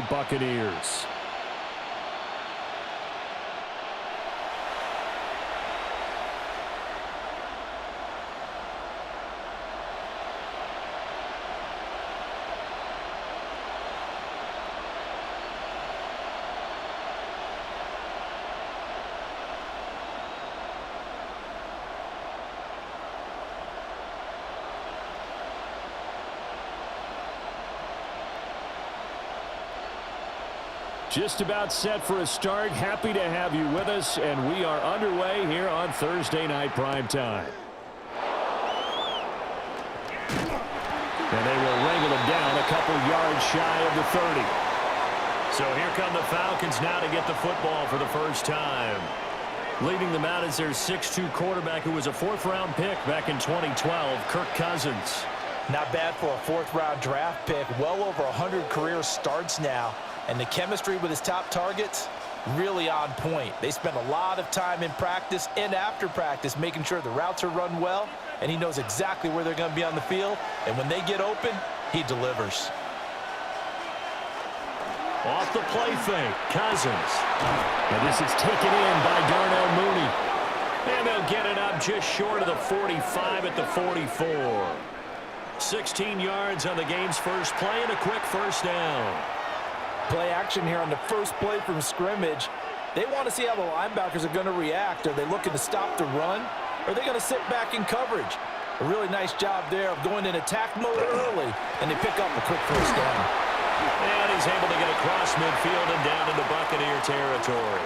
Bay Buccaneers. Just about set for a start. Happy to have you with us, and we are underway here on Thursday Night Primetime. And they will wrangle them down a couple yards shy of the 30. So here come the Falcons now to get the football for the first time. Leading them out is their 6'2 quarterback who was a fourth-round pick back in 2012, Kirk Cousins. Not bad for a fourth-round draft pick. Well over 100 career starts now. And the chemistry with his top targets, really on point. They spend a lot of time in practice and after practice making sure the routes are run well, and he knows exactly where they're going to be on the field. And when they get open, he delivers. Off the play fake, Cousins. And this is taken in by Darnell Mooney. And they'll get it up just short of the 45 at the 44. 16 yards on the game's first play and a quick first down. Play action here on the first play from scrimmage. They want to see how the linebackers are going to react. Are they looking to stop the run? Or are they going to sit back in coverage? A really nice job there of going in attack mode early, and they pick up a quick first down. And he's able to get across midfield and down into Buccaneer territory.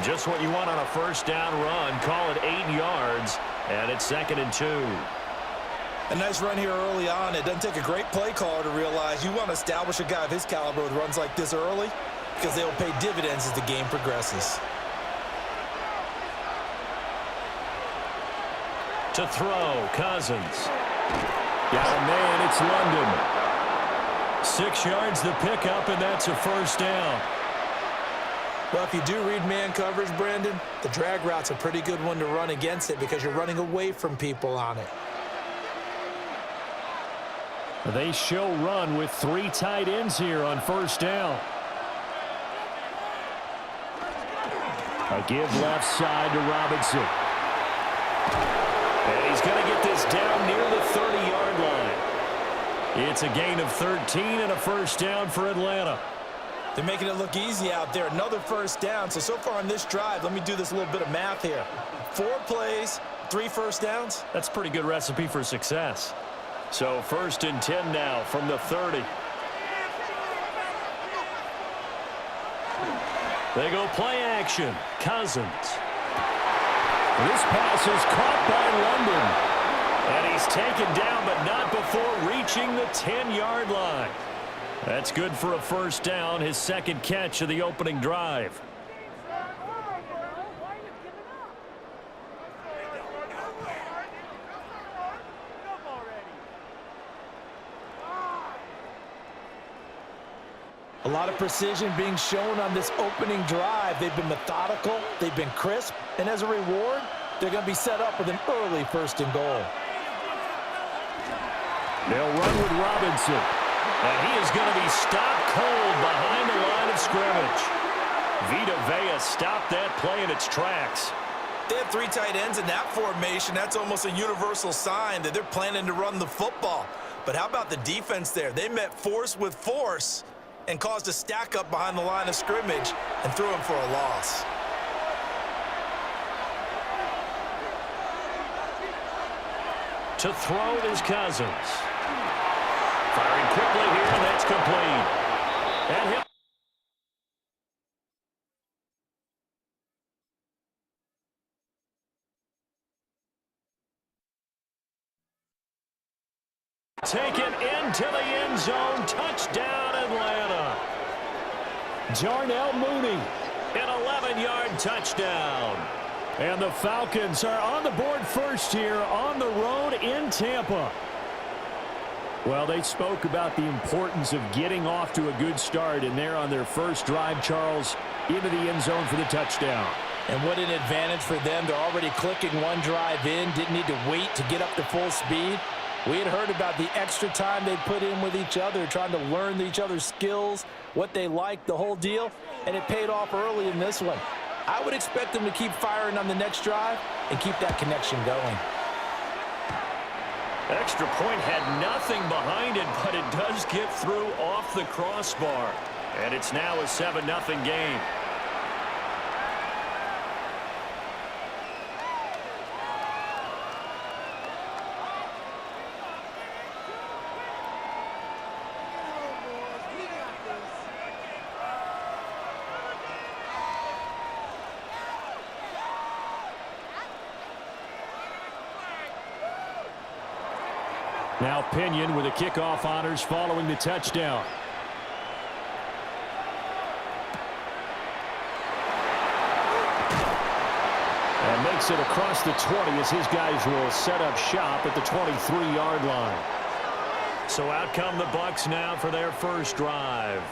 Just what you want on a first down run. Call it 8 yards, and it's 2nd and 2. A nice run here early on. It doesn't take a great play caller to realize you want to establish a guy of his caliber with runs like this early because they will pay dividends as the game progresses. To throw, Cousins. Got a man, it's London. 6 yards the pickup, and that's a first down. Well, if you do read man coverage, Brandon, the drag route's a pretty good one to run against it because you're running away from people on it. They show run with 3 tight ends here on first down. A give left side to Robinson. And he's going to get this down near the 30-yard line. It's a gain of 13 and a first down for Atlanta. They're making it look easy out there. Another first down. So far on this drive, let me do this little bit of math here. 4 plays, 3 first downs. That's a pretty good recipe for success. So 1st and 10 now from the 30. They go play action. Cousins. This pass is caught by London. And he's taken down, but not before reaching the 10-yard line. That's good for a first down, his 2nd catch of the opening drive. A lot of precision being shown on this opening drive. They've been methodical, they've been crisp, and as a reward, they're going to be set up with an early 1st and goal. They'll run with Robinson, and he is going to be stopped cold behind the line of scrimmage. Vita Vea stopped that play in its tracks. They have 3 tight ends in that formation. That's almost a universal sign that they're planning to run the football. But how about the defense there? They met force with force and caused a stack up behind the line of scrimmage and threw him for a loss. To throw it is Cousins. Firing quickly here, and that's complete. And he'll take it into the end zone. Touchdown, Atlanta. Darnell Mooney, an 11-yard touchdown. And the Falcons are on the board first here on the road in Tampa. Well, they spoke about the importance of getting off to a good start, and they're on their first drive, Charles, into the end zone for the touchdown. And what an advantage for them. They're already clicking one drive in, didn't need to wait to get up to full speed. We had heard about the extra time they put in with each other, trying to learn each other's skills, what they like, the whole deal, and it paid off early in this one. I would expect them to keep firing on the next drive and keep that connection going. Extra point had nothing behind it, but it does get through off the crossbar. And it's now a 7-0 game. Now Pinion with the kickoff honors following the touchdown. And makes it across the 20 as his guys will set up shop at the 23-yard line. So out come the Bucs now for their first drive.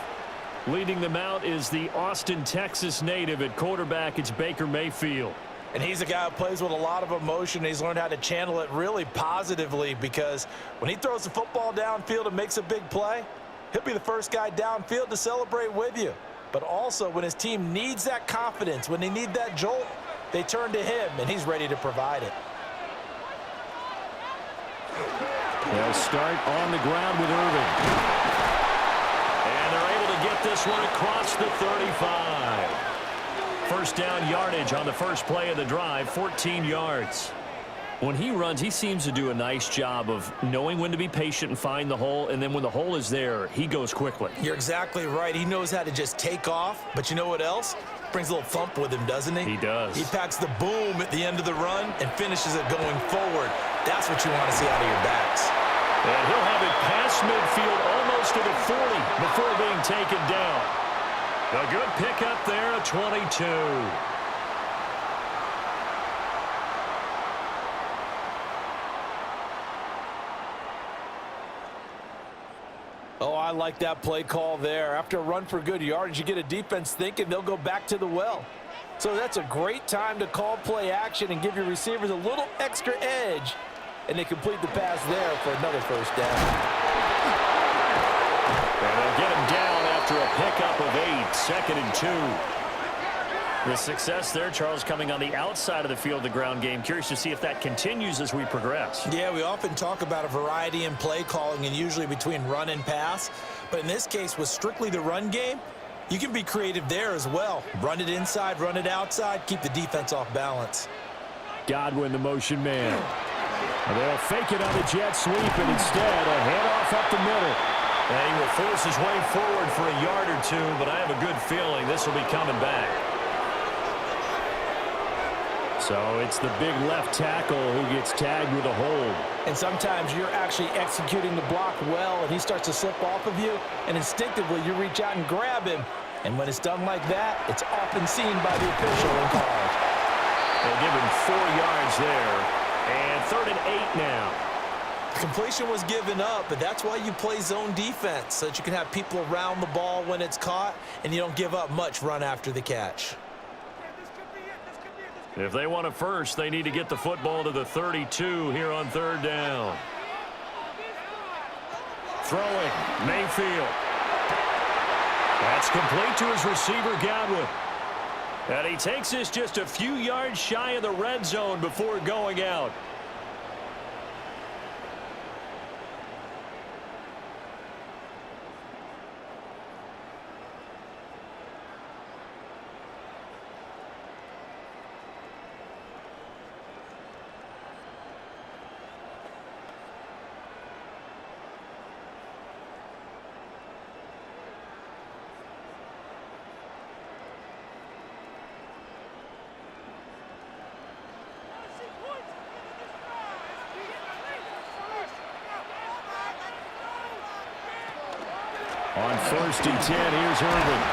Leading them out is the Austin, Texas native at quarterback. It's Baker Mayfield. And he's a guy who plays with a lot of emotion. He's learned how to channel it really positively because when he throws the football downfield and makes a big play, he'll be the first guy downfield to celebrate with you. But also when his team needs that confidence, when they need that jolt, they turn to him, and he's ready to provide it. They'll start on the ground with Irving. And they're able to get this one across the 35. First down yardage on the first play of the drive, 14 yards. When he runs, he seems to do a nice job of knowing when to be patient and find the hole, and then when the hole is there, he goes quickly. You're exactly right. He knows how to just take off, but you know what else? Brings a little thump with him, doesn't he? He does. He packs the boom at the end of the run and finishes it going forward. That's what you want to see out of your backs. And he'll have it past midfield almost to the 40 before being taken down. A good pickup there, a 22. Oh, I like that play call there. After a run for good yardage, you get a defense thinking they'll go back to the well. So that's a great time to call play action and give your receivers a little extra edge. And they complete the pass there for another first down. And they'll get him down after a pickup of 8, 2nd and 2. The success there, Charles, coming on the outside of the field, the ground game. Curious to see if that continues as we progress. Yeah, we often talk about a variety in play calling and usually between run and pass. But in this case, with strictly the run game, you can be creative there as well. Run it inside, run it outside, keep the defense off balance. Godwin, the motion man. And they'll fake it on the jet sweep, and instead a handoff up the middle. And he will force his way forward for a yard or two, but I have a good feeling this will be coming back. So it's the big left tackle who gets tagged with a hold. And sometimes you're actually executing the block well, and he starts to slip off of you, and instinctively you reach out and grab him. And when it's done like that, it's often seen by the official and called. They'll give him 4 yards there. And 3rd and 8 now. The completion was given up, but that's why you play zone defense, so that you can have people around the ball when it's caught, and you don't give up much run after the catch. If they want a first, they need to get the football to the 32 here on 3rd down. Throwing, Mayfield. That's complete to his receiver, Godwin. And he takes this just a few yards shy of the red zone before going out. On 1st and 10, here's Irving.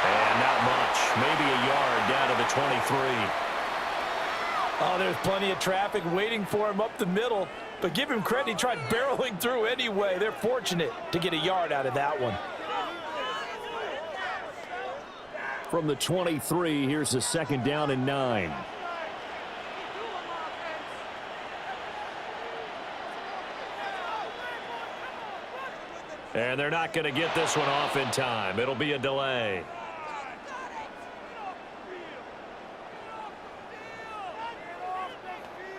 And not much. Maybe a yard down to the 23. Oh, there's plenty of traffic waiting for him up the middle. But give him credit, he tried barreling through anyway. They're fortunate to get a yard out of that one. From the 23, here's a 2nd down and 9. And they're not going to get this one off in time. It'll be a delay.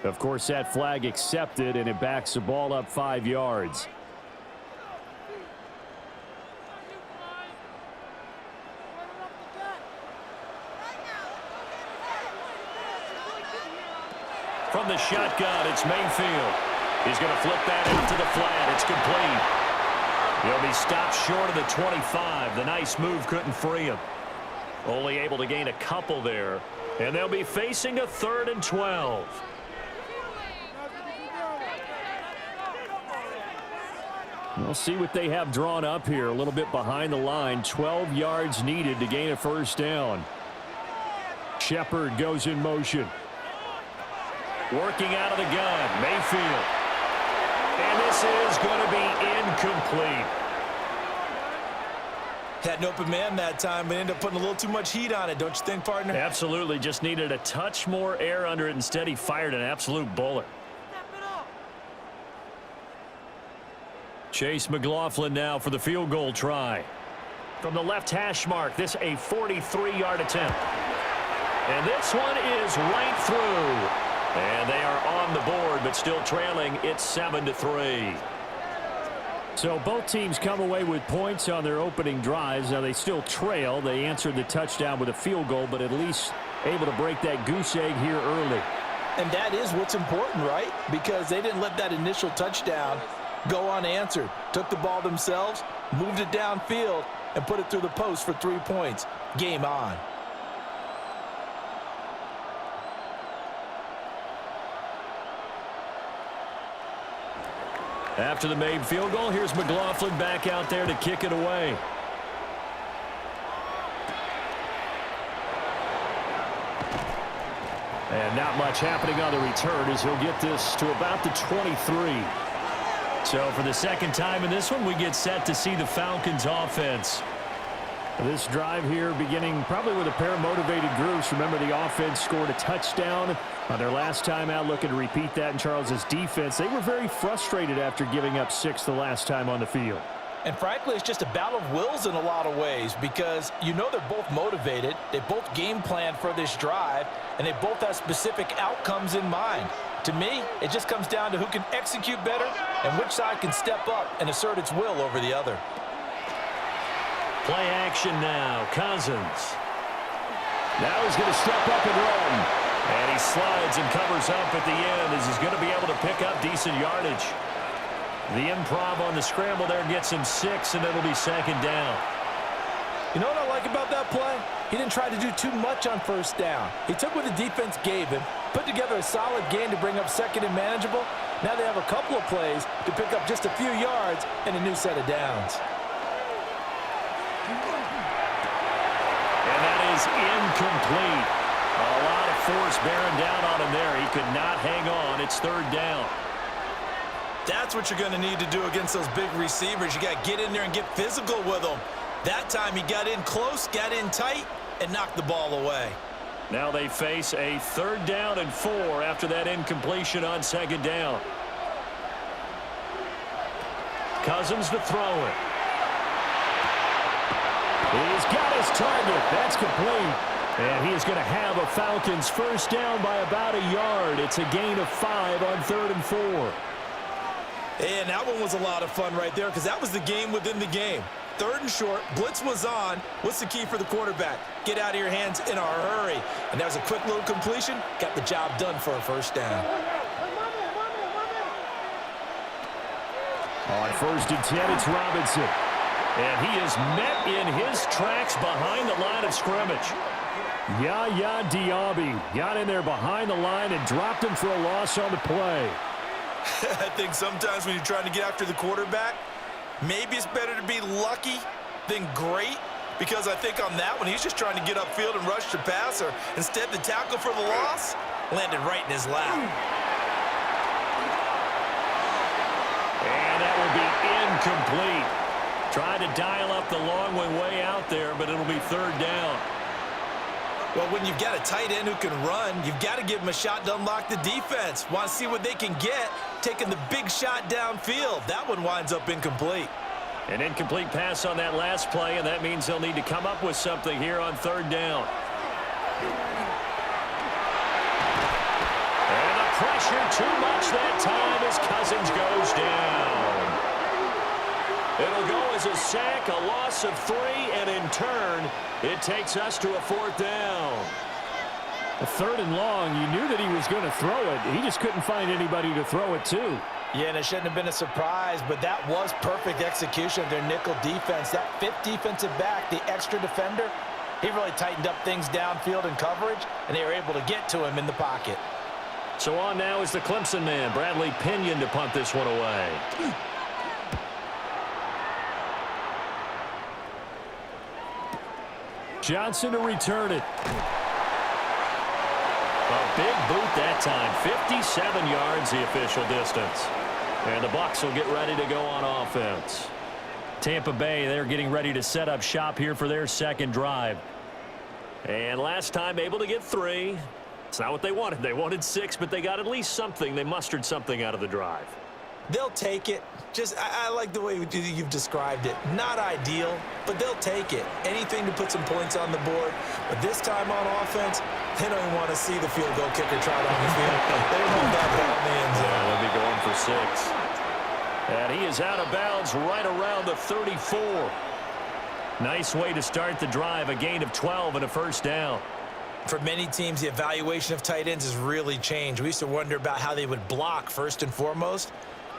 Of course, that flag accepted, and it backs the ball up 5 yards. From the shotgun, it's Mayfield. He's going to flip that out to the flat. It's complete. He'll be stopped short of the 25. The nice move couldn't free him. Only able to gain a couple there. And they'll be facing a 3rd and 12. We'll see what they have drawn up here. A little bit behind the line. 12 yards needed to gain a first down. Shepard goes in motion. Working out of the gun, Mayfield. And this is going to be incomplete. Had an open man that time, but ended up putting a little too much heat on it, don't you think, partner? Absolutely. Just needed a touch more air under it. Instead, he fired an absolute bullet. Chase McLaughlin now for the field goal try. From the left hash mark, this a 43-yard attempt. And this one is right through. And they are on the board, but still trailing. It's 7-3. So both teams come away with points on their opening drives. Now they still trail. They answered the touchdown with a field goal, but at least able to break that goose egg here early. And that is what's important, right? Because they didn't let that initial touchdown go unanswered. Took the ball themselves, moved it downfield, and put it through the post for 3 points. Game on. After the made field goal, here's McLaughlin back out there to kick it away. And not much happening on the return as he'll get this to about the 23. So for the second time in this one, we get set to see the Falcons offense. This drive here beginning probably with a pair of motivated groups. Remember, the offense scored a touchdown on their last time out, looking to repeat that in Charles's defense. They were very frustrated after giving up 6 the last time on the field. And frankly, it's just a battle of wills in a lot of ways because you know they're both motivated. They both game plan for this drive, and they both have specific outcomes in mind. To me, it just comes down to who can execute better and which side can step up and assert its will over the other. Play action now. Cousins. Now he's going to step up and run. And he slides and covers up at the end as he's going to be able to pick up decent yardage. The improv on the scramble there gets him 6, and it'll be 2nd down. You know what I like about that play? He didn't try to do too much on first down. He took what the defense gave him, put together a solid gain to bring up 2nd and manageable. Now they have a couple of plays to pick up just a few yards and a new set of downs. And that is incomplete. A lot of force bearing down on him there. He could not hang on. It's 3rd down. That's what you're going to need to do against those big receivers. You got to get in there and get physical with them. That time he got in close, got in tight, and knocked the ball away. Now they face a 3rd down and 4 after that incompletion on 2nd down. Cousins to throw it. He's got his target. That's complete. And he is going to have a Falcons first down by about a yard. It's a gain of 5 on 3rd and 4. And that one was a lot of fun right there because that was the game within the game. 3rd and short, blitz was on. What's the key for the quarterback? Get out of your hands in a hurry. And that was a quick little completion. Got the job done for a first down. On 1st and 10, it's Robinson. And he is met in his tracks behind the line of scrimmage. Yaya Diaby got in there behind the line and dropped him for a loss on the play. I think sometimes when you're trying to get after the quarterback, maybe it's better to be lucky than great, because I think on that one, he's just trying to get upfield and rush the passer. Instead, the tackle for the loss landed right in his lap. And that will be incomplete. Trying to dial up the long way out there, but it'll be 3rd down. Well, when you've got a tight end who can run, you've got to give him a shot to unlock the defense. Want to see what they can get, taking the big shot downfield. That one winds up incomplete. An incomplete pass on that last play, and that means they'll need to come up with something here on third down. And the pressure too much that time as Cousins goes down. It'll go as a sack, a loss of 3, and in turn, it takes us to a fourth down. A third and long, you knew that he was going to throw it. He just couldn't find anybody to throw it to. Yeah, and it shouldn't have been a surprise, but that was perfect execution of their nickel defense. That fifth defensive back, the extra defender, he really tightened up things downfield in coverage, and they were able to get to him in the pocket. So on now is the Clemson man, Bradley Pinion, to punt this one away. Johnson to return it. A big boot that time. 57 yards the official distance. And the Bucs will get ready to go on offense. Tampa Bay, they're getting ready to set up shop here for their second drive. And last time able to get 3. It's not what they wanted. They wanted 6, but they got at least something. They mustered something out of the drive. They'll take it. I like the way you've described it. Not ideal, but they'll take it. Anything to put some points on the board. But this time on offense, they don't even want to see the field goal kicker trot on the field. They want that ball in the end zone. Yeah, they'll be going for 6. And he is out of bounds right around the 34. Nice way to start the drive. A gain of 12 and a first down. For many teams, the evaluation of tight ends has really changed. We used to wonder about how they would block first and foremost.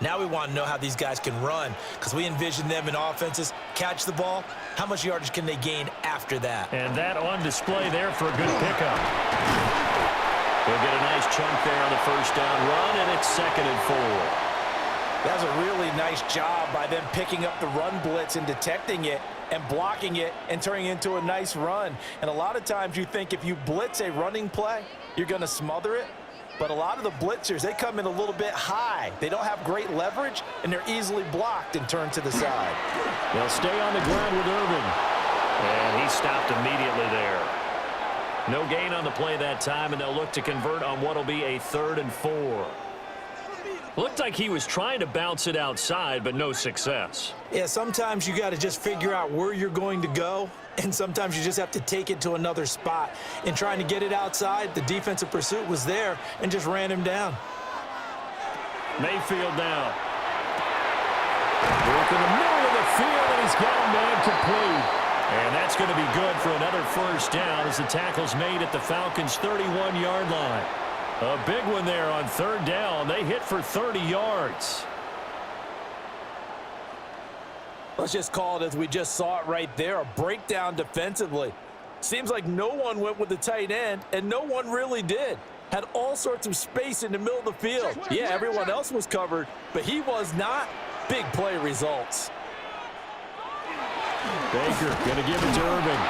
Now we want to know how these guys can run, because we envision them in offenses catch the ball. How much yardage can they gain after that? And that on display there for a good pickup. They'll get a nice chunk there on the first down run, and it's 2nd and 4. That was a really nice job by them picking up the run blitz and detecting it and blocking it and turning it into a nice run. And a lot of times you think if you blitz a running play, you're going to smother it. But a lot of the blitzers, they come in a little bit high. They don't have great leverage, and they're easily blocked and turned to the side. They'll stay on the ground with Irvin. And he stopped immediately there. No gain on the play that time, and they'll look to convert on what will be a 3rd and 4. Looked like he was trying to bounce it outside, but no success. Yeah, sometimes you got to just figure out where you're going to go, and sometimes you just have to take it to another spot. In trying to get it outside, the defensive pursuit was there and just ran him down. Mayfield now. Work in the middle of the field, and he's got a man complete. And that's going to be good for another first down as the tackle's made at the Falcons' 31-yard line. A big one there on 3rd down. They hit for 30 yards. Let's just call it as we just saw it right there, a breakdown defensively. Seems like no one went with the tight end, and no one really did. Had all sorts of space in the middle of the field. Yeah, everyone else was covered, but he was not. Big play results. Baker going to give it to Irvin.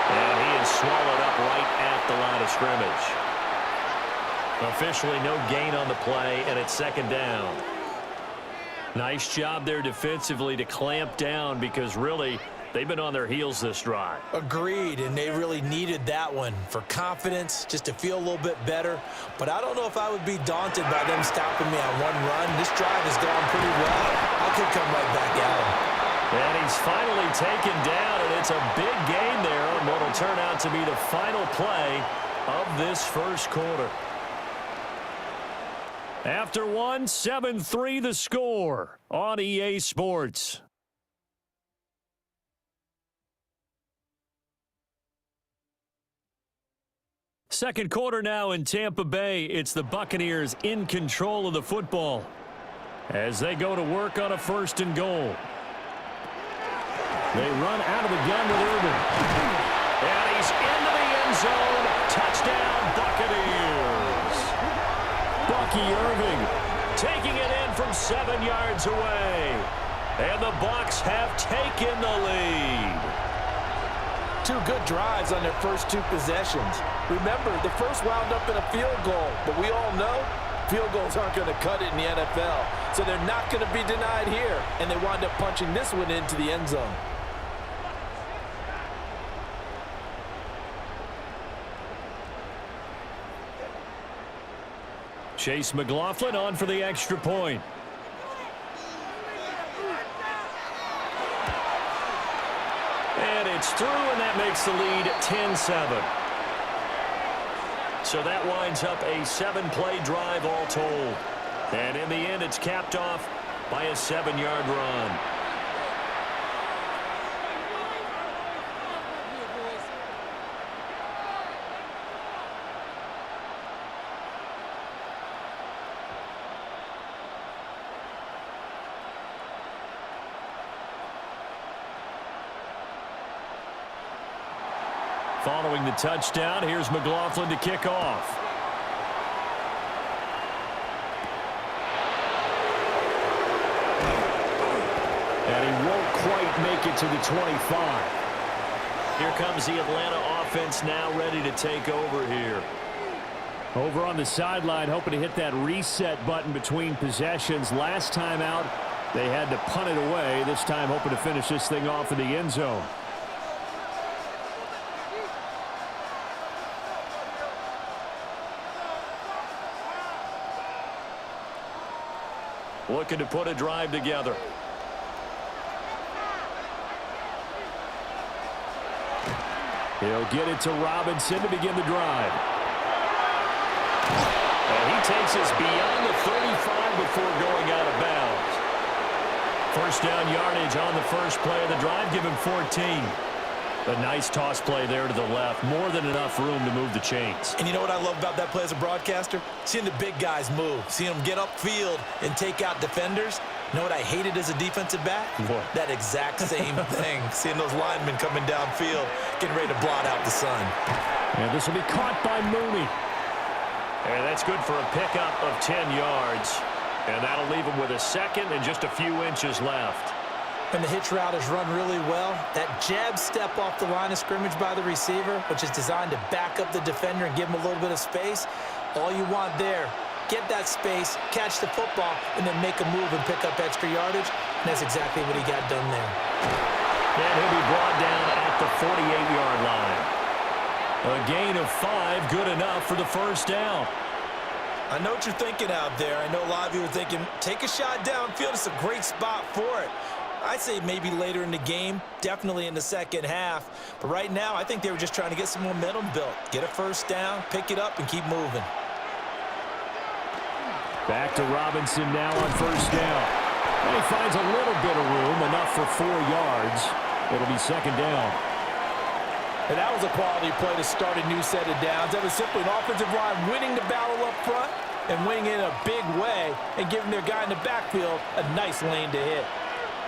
And he is swallowed up right at the line of scrimmage. Officially no gain on the play, and it's 2nd down. Nice job there defensively to clamp down, because really they've been on their heels this drive. Agreed, and they really needed that one for confidence, just to feel a little bit better. But I don't know if I would be daunted by them stopping me on one run. This drive has gone pretty well. I could come right back at him. And he's finally taken down, and it's a big gain there on what will turn out to be the final play of this first quarter. After 1, 7-3 the score on EA Sports. Second quarter now in Tampa Bay. It's the Buccaneers in control of the football as they go to work on a 1st and goal. They run out of the gun with Irvin. And he's into the end zone. Touchdown, Buccaneers. Bucky Irving taking it in from 7 yards away. And the Bucs have taken the lead. 2 good drives on their first 2 possessions. Remember, the first wound up in a field goal, but we all know field goals aren't going to cut it in the NFL. So they're not going to be denied here, and they wind up punching this one into the end zone. Chase McLaughlin on for the extra point. gets through, and that makes the lead 10-7. So that winds up a 7-play drive all told. And in the end, it's capped off by a 7-yard run. Following the touchdown, here's McLaughlin to kick off. And he won't quite make it to the 25. Here comes the Atlanta offense now ready to take over here. Over on the sideline, hoping to hit that reset button between possessions. Last time out, they had to punt it away. This time hoping to finish this thing off in the end zone. Looking to put a drive together. He'll get it to Robinson to begin the drive. And he takes us beyond the 35 before going out of bounds. First down yardage on the first play of the drive. Give him 14. A nice toss play there to the left. More than enough room to move the chains. And you know what I love about that play as a broadcaster? Seeing the big guys move. Seeing them get upfield and take out defenders. You know what I hated as a defensive back? What? That exact same thing. Seeing those linemen coming downfield, getting ready to blot out the sun. And this will be caught by Mooney. And that's good for a pickup of 10 yards. And that'll leave him with a second and just a few inches left. And the hitch route is run really well. That jab step off the line of scrimmage by the receiver, which is designed to back up the defender and give him a little bit of space. All you want there, get that space, catch the football, and then make a move and pick up extra yardage. And that's exactly what he got done there. And he'll be brought down at the 48-yard line. A gain of 5, good enough for the first down. I know what you're thinking out there. I know a lot of you are thinking, take a shot downfield. It's a great spot for it. I'd say maybe later in the game, definitely in the second half. But right now, I think they were just trying to get some momentum built. Get a first down, pick it up, and keep moving. Back to Robinson now on first down. And he finds a little bit of room, enough for 4 yards. It'll be second down. And that was a quality play to start a new set of downs. That was simply an offensive line winning the battle up front and winning in a big way and giving their guy in the backfield a nice lane to hit.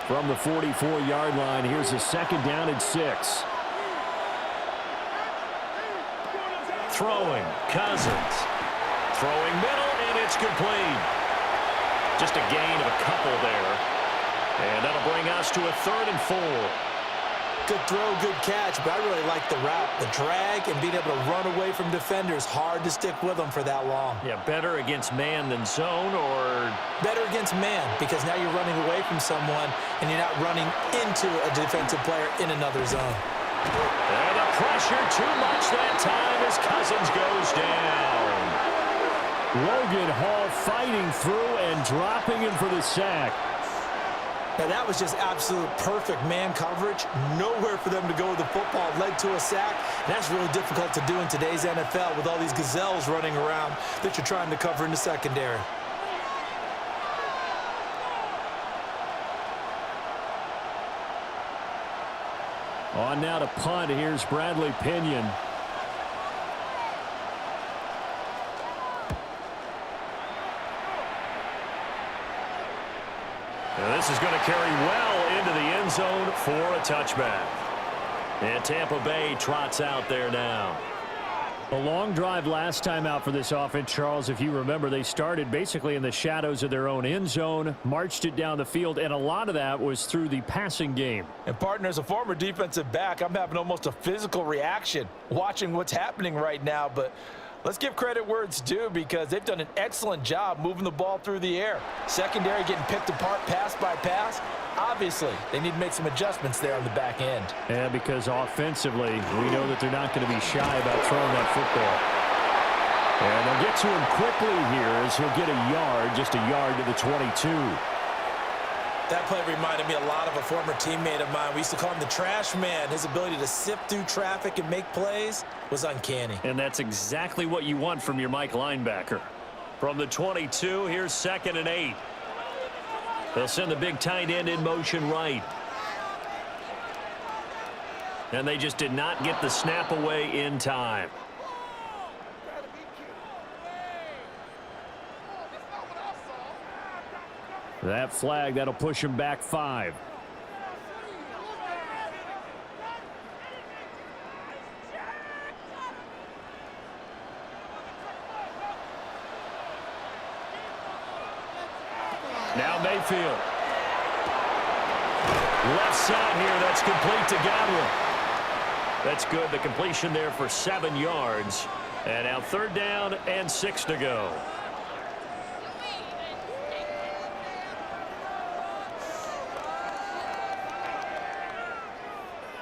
From the 44-yard line, here's a second down and 6. Throwing, Cousins. Throwing middle, and it's complete. Just a gain of a couple there. And that'll bring us to a 3rd and 4. Good throw, good catch, but I really like the route. The drag and being able to run away from defenders. Hard to stick with them for that long. Yeah, better against man than zone, or better against man, because now you're running away from someone and you're not running into a defensive player in another zone. And the pressure too much that time as Cousins goes down. Logan Hall fighting through and dropping him for the sack. Now, that was just absolute perfect man coverage. Nowhere for them to go with the football. Led to a sack. And that's really difficult to do in today's NFL with all these gazelles running around that you're trying to cover in the secondary. On now to punt. Here's Bradley Pinion. And this is going to carry well into the end zone for a touchback. And Tampa Bay trots out there now. A long drive last time out for this offense, Charles. If you remember, they started basically in the shadows of their own end zone, marched it down the field, and a lot of that was through the passing game. And, partner, as a former defensive back, I'm having almost a physical reaction watching what's happening right now. But let's give credit where it's due, because they've done an excellent job moving the ball through the air. Secondary getting picked apart pass by pass. Obviously, they need to make some adjustments there on the back end. Yeah, because offensively, we know that they're not going to be shy about throwing that football. And they'll get to him quickly here as he'll get a yard, just a yard to the 22. That play reminded me a lot of a former teammate of mine. We used to call him the trash man. His ability to sift through traffic and make plays was uncanny. And that's exactly what you want from your Mike linebacker. From the 22, here's 2nd and 8. They'll send the big tight end in motion right. And they just did not get the snap away in time. That flag, that'll push him back 5. Now Mayfield. Left side here, that's complete to Godwin. That's good, the completion there for 7 yards. And now 3rd down and 6 to go.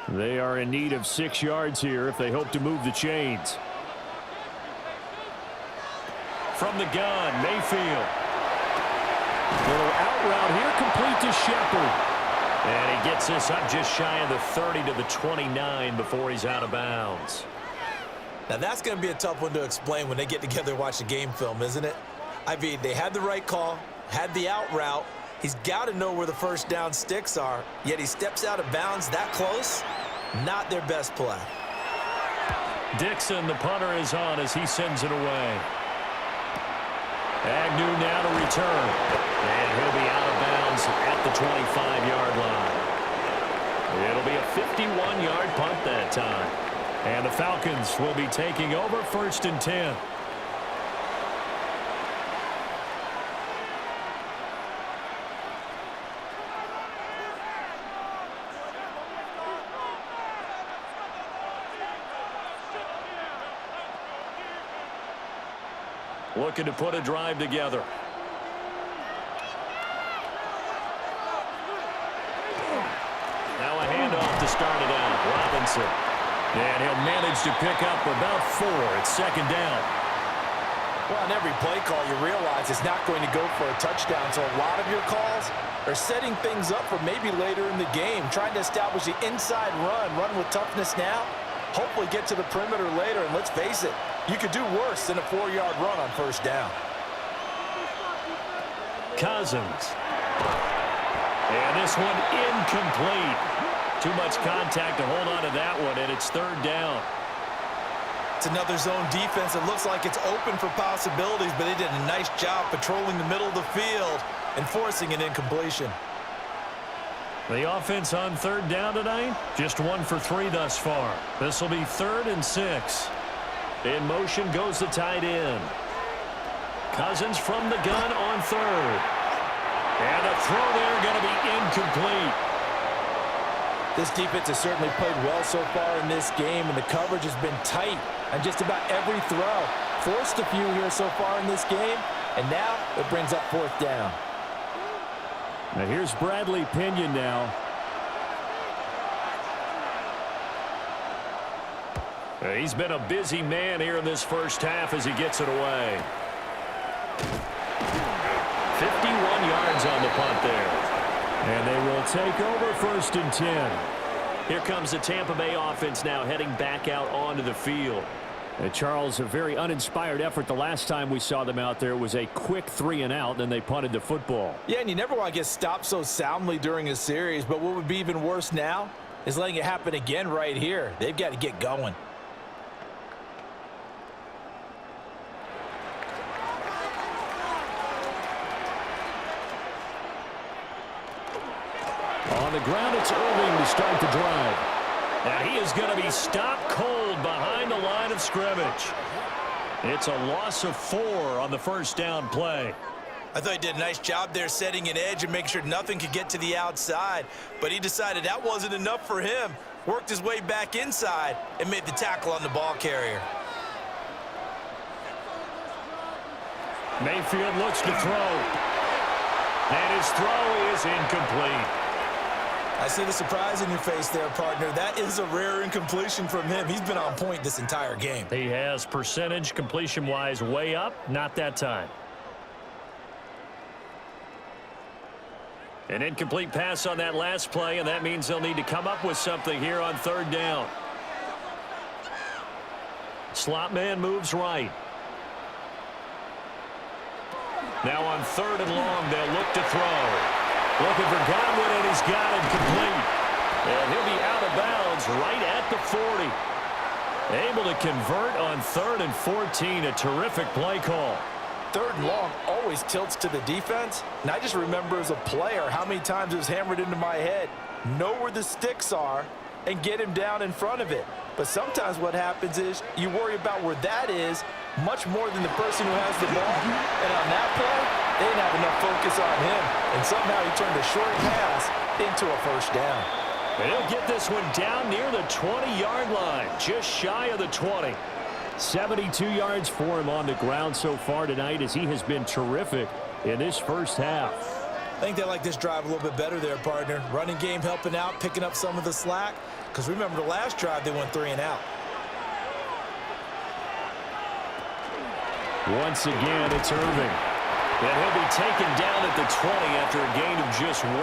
They are in need of 6 yards here if they hope to move the chains. From the gun, Mayfield. Little out route here, complete to Shepard. And he gets this up just shy of the 30 to the 29 before he's out of bounds. Now that's going to be a tough one to explain when they get together and watch the game film, isn't it? I mean, they had the right call, had the out route. He's got to know where the first down sticks are, yet he steps out of bounds that close. Not their best play. Dixon, the punter, is on as he sends it away. Agnew now to return. And he'll be out of bounds at the 25-yard line. It'll be a 51-yard punt that time. And the Falcons will be taking over 1st and 10. Looking to put a drive together. Now a handoff to start it out. Robinson. And he'll manage to pick up about 4 at 2nd down. Well, on every play call, you realize it's not going to go for a touchdown, so a lot of your calls are setting things up for maybe later in the game, trying to establish the inside run with toughness now, hopefully get to the perimeter later, and let's face it, you could do worse than a 4-yard run on 1st down. Cousins. And this one incomplete. Too much contact to hold on to that one, and it's 3rd down. It's another zone defense. It looks like it's open for possibilities, but they did a nice job patrolling the middle of the field and forcing an incompletion. The offense on 3rd down tonight, just 1 for 3 thus far. This will be 3rd and 6. In motion goes the tight end. Cousins from the gun on 3rd. And a throw there going to be incomplete. This defense has certainly played well so far in this game, and the coverage has been tight on just about every throw. Forced a few here so far in this game, and now it brings up 4th down. Now here's Bradley Pinion now. He's been a busy man here in this first half as he gets it away. 51 yards on the punt there. And they will take over 1st and 10. Here comes the Tampa Bay offense now heading back out onto the field. And Charles, a very uninspired effort the last time we saw them out there. It was a quick 3 and out, then they punted the football. Yeah, and you never want to get stopped so soundly during a series, but what would be even worse now is letting it happen again right here. They've got to get going. On the ground, it's Irving to start the drive. Now he is going to be stopped cold behind the line of scrimmage. It's a loss of 4 on the 1st down play. I thought he did a nice job there setting an edge and making sure nothing could get to the outside. But he decided that wasn't enough for him. Worked his way back inside and made the tackle on the ball carrier. Mayfield looks to throw. And his throw is incomplete. I see the surprise in your face there, partner. That is a rare incompletion from him. He's been on point this entire game. He has percentage completion-wise way up, not that time. An incomplete pass on that last play, and that means they'll need to come up with something here on third down. Slot man moves right. Now on third and long, they'll look to throw. Looking for Godwin, and he's got it complete. And he'll be out of bounds right at the 40. Able to convert on 3rd and 14. A terrific play call. 3rd and long always tilts to the defense. And I just remember as a player how many times it was hammered into my head. Know where the sticks are and get him down in front of it. But sometimes what happens is you worry about where that is much more than the person who has the ball. And on that play, they didn't have enough focus on him. And somehow he turned a short pass into a first down. And he'll get this one down near the 20-yard line, just shy of the 20. 72 yards for him on the ground so far tonight, as he has been terrific in this first half. I think they like this drive a little bit better there, partner. Running game helping out, picking up some of the slack. Because remember the last drive, they went 3 and out. Once again, it's Irving. And he'll be taken down at the 20 after a gain of just 1.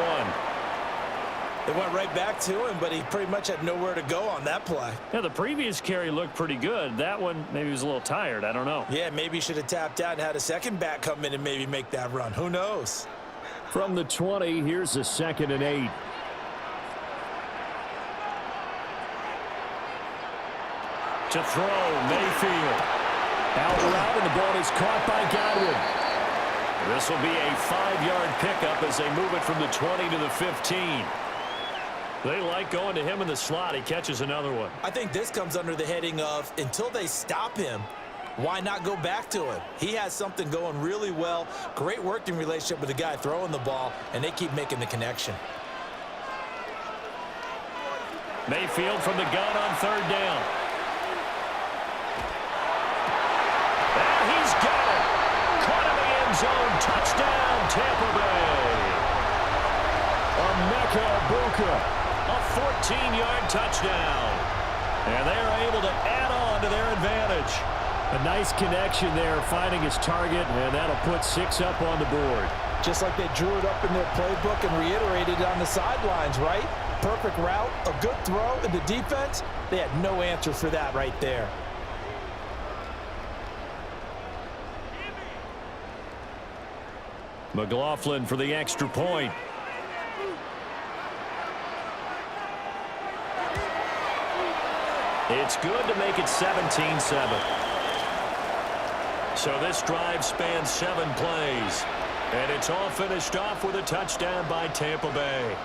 They went right back to him, but he pretty much had nowhere to go on that play. Yeah, the previous carry looked pretty good. That one, maybe he was a little tired. I don't know. Yeah, maybe he should have tapped out and had a second back come in and maybe make that run. Who knows? From the 20, here's a 2nd and 8. To throw, Mayfield. Out route, and the ball is caught by Godwin. This will be a 5-yard pickup as they move it from the 20 to the 15. They like going to him in the slot. He catches another one. I think this comes under the heading of until they stop him, why not go back to him? He has something going really well. Great working relationship with the guy throwing the ball, and they keep making the connection. Mayfield from the gun on 3rd down. And he's got it. Caught in the end zone. Touchdown, Tampa Bay. Emeka Egbuka. A 14-yard touchdown. And they're able to add on to their advantage. A nice connection there, finding his target, and that'll put 6 up on the board. Just like they drew it up in their playbook and reiterated it on the sidelines, right? Perfect route, a good throw, and the defense, they had no answer for that right there. McLaughlin for the extra point. It's good to make it 17-7. So this drive spans 7 plays. And it's all finished off with a touchdown by Tampa Bay.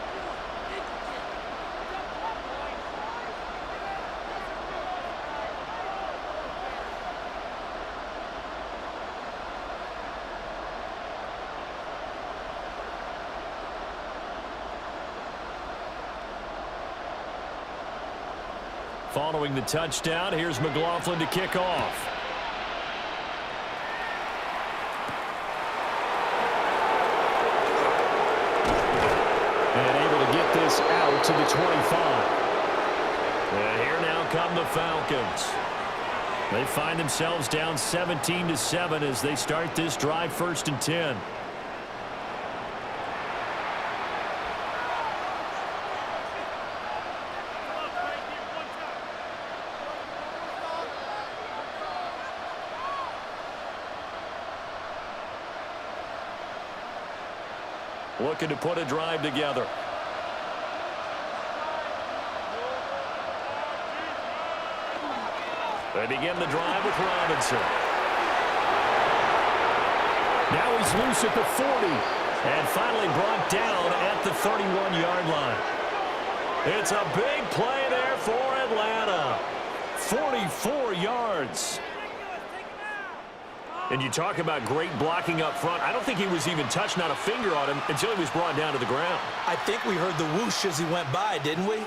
Following the touchdown, here's McLaughlin to kick off. And able to get this out to the 25. And here now come the Falcons. They find themselves down 17-7 as they start this drive, 1st and 10. Looking to put a drive together. They begin the drive with Robinson. Now he's loose at the 40. And finally brought down at the 31-yard line. It's a big play there for Atlanta. 44 yards. And you talk about great blocking up front. I don't think he was even touched, not a finger on him, until he was brought down to the ground. I think we heard the whoosh as he went by, didn't we?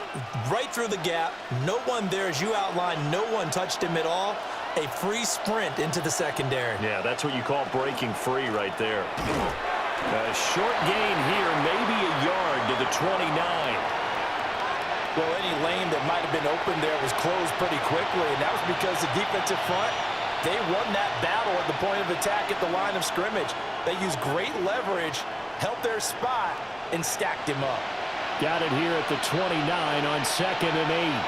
Right through the gap. No one there, as you outlined. No one touched him at all. A free sprint into the secondary. Yeah, that's what you call breaking free right there. A short gain here, maybe a yard to the 29. Well, any lane that might have been open there was closed pretty quickly, and that was because the defensive front, they won that battle at the point of attack at the line of scrimmage. They used great leverage, helped their spot, and stacked him up. Got it here at the 29 on 2nd and 8.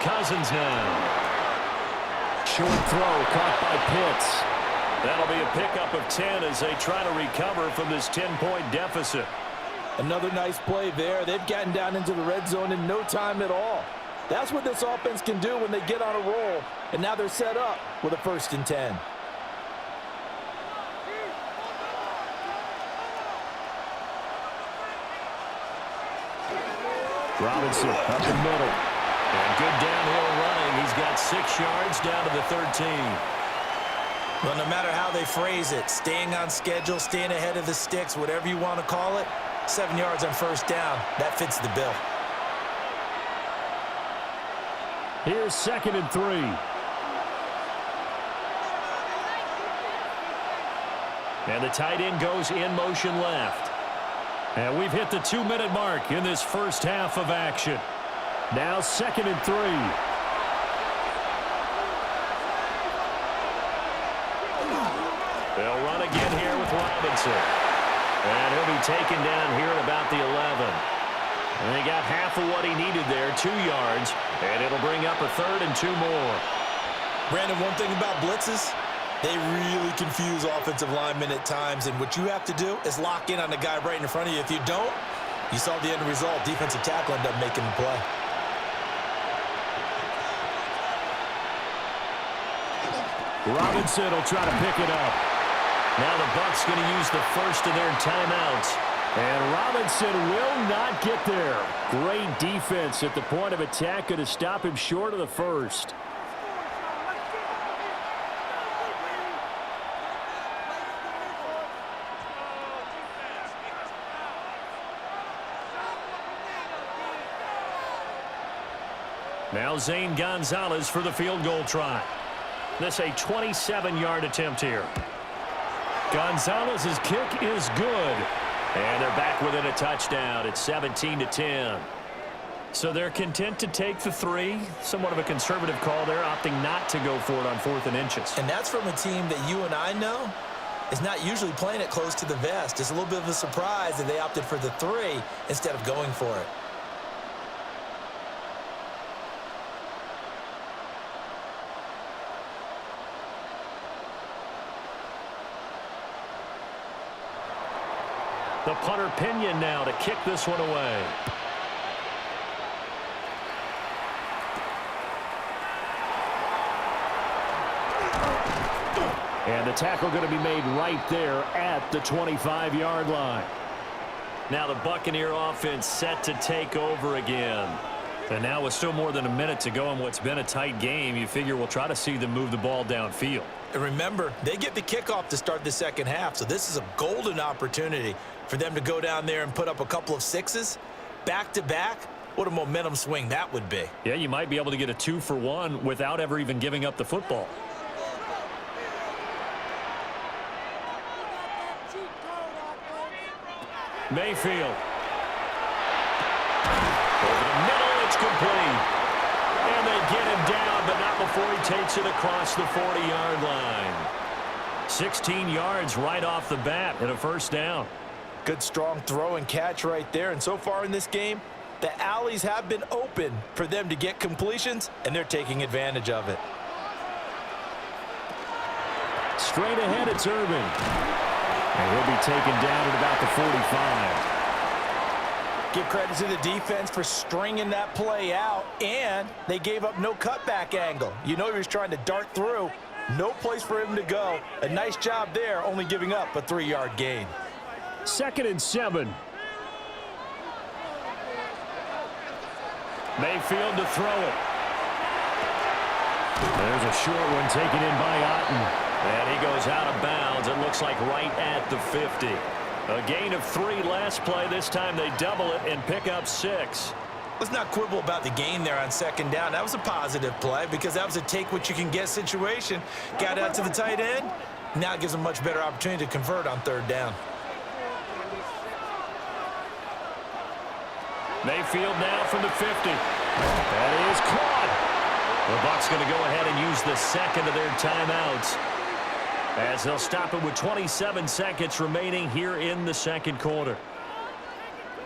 Cousins now. Short throw caught by Pitts. That'll be a pickup of 10 as they try to recover from this 10-point deficit. Another nice play there. They've gotten down into the red zone in no time at all. That's what this offense can do when they get on a roll. And now they're set up with a 1st and 10. Robinson up the middle. And good downhill running. He's got 6 yards down to the 13. Well, no matter how they phrase it, staying on schedule, staying ahead of the sticks, whatever you want to call it, 7 yards on 1st down, that fits the bill. Here's 2nd and 3. And the tight end goes in motion left. And we've hit the 2-minute mark in this first half of action. Now 2nd and 3. They'll run again here with Robinson. And he'll be taken down here at about the 11. And they got half of what he needed there, 2 yards. And it'll bring up a 3rd and 2 more. Brandon, one thing about blitzes, they really confuse offensive linemen at times. And what you have to do is lock in on the guy right in front of you. If you don't, you saw the end result. Defensive tackle ended up making the play. Robinson will try to pick it up. Now the Bucs going to use the first of their timeouts. And Robinson will not get there. Great defense at the point of attack. Going to stop him short of the first. Now Zane Gonzalez for the field goal try. This a 27-yard attempt here. Gonzalez's kick is good. And they're back within a touchdown. It's 17-10. So they're content to take the 3. Somewhat of a conservative call there, opting not to go for it on 4th and inches. And that's from a team that you and I know is not usually playing it close to the vest. It's a little bit of a surprise that they opted for the 3 instead of going for it. The punter Pinion now to kick this one away. And the tackle going to be made right there at the 25-yard line. Now the Buccaneer offense set to take over again. And now with still more than a minute to go in what's been a tight game, you figure we'll try to see them move the ball downfield. And remember, they get the kickoff to start the second half, so this is a golden opportunity for them to go down there and put up a couple of 6s back-to-back. What a momentum swing that would be. Yeah, you might be able to get a 2-for-1 without ever even giving up the football. Mayfield. Over the middle, it's complete. And they get him down, but not before he takes it across the 40-yard line. 16 yards right off the bat and a 1st down. Good strong throw and catch right there. And so far in this game, the alleys have been open for them to get completions, and they're taking advantage of it. Straight ahead, it's Irvin. And he'll be taken down at about the 45. Give credit to the defense for stringing that play out, and they gave up no cutback angle. You know he was trying to dart through. No place for him to go. A nice job there, only giving up a 3-yard gain. 2nd and 7. Mayfield to throw it. There's a short one taken in by Otten. And he goes out of bounds. It looks like right at the 50. A gain of 3 last play. This time they double it and pick up 6. Let's not quibble about the gain there on 2nd down. That was a positive play because that was a take-what-you-can-get situation. Got out to the tight end. Now it gives them a much better opportunity to convert on 3rd down. Mayfield now from the 50. That is caught. The Bucs going to go ahead and use the 2nd of their timeouts. As they'll stop it with 27 seconds remaining here in the second quarter.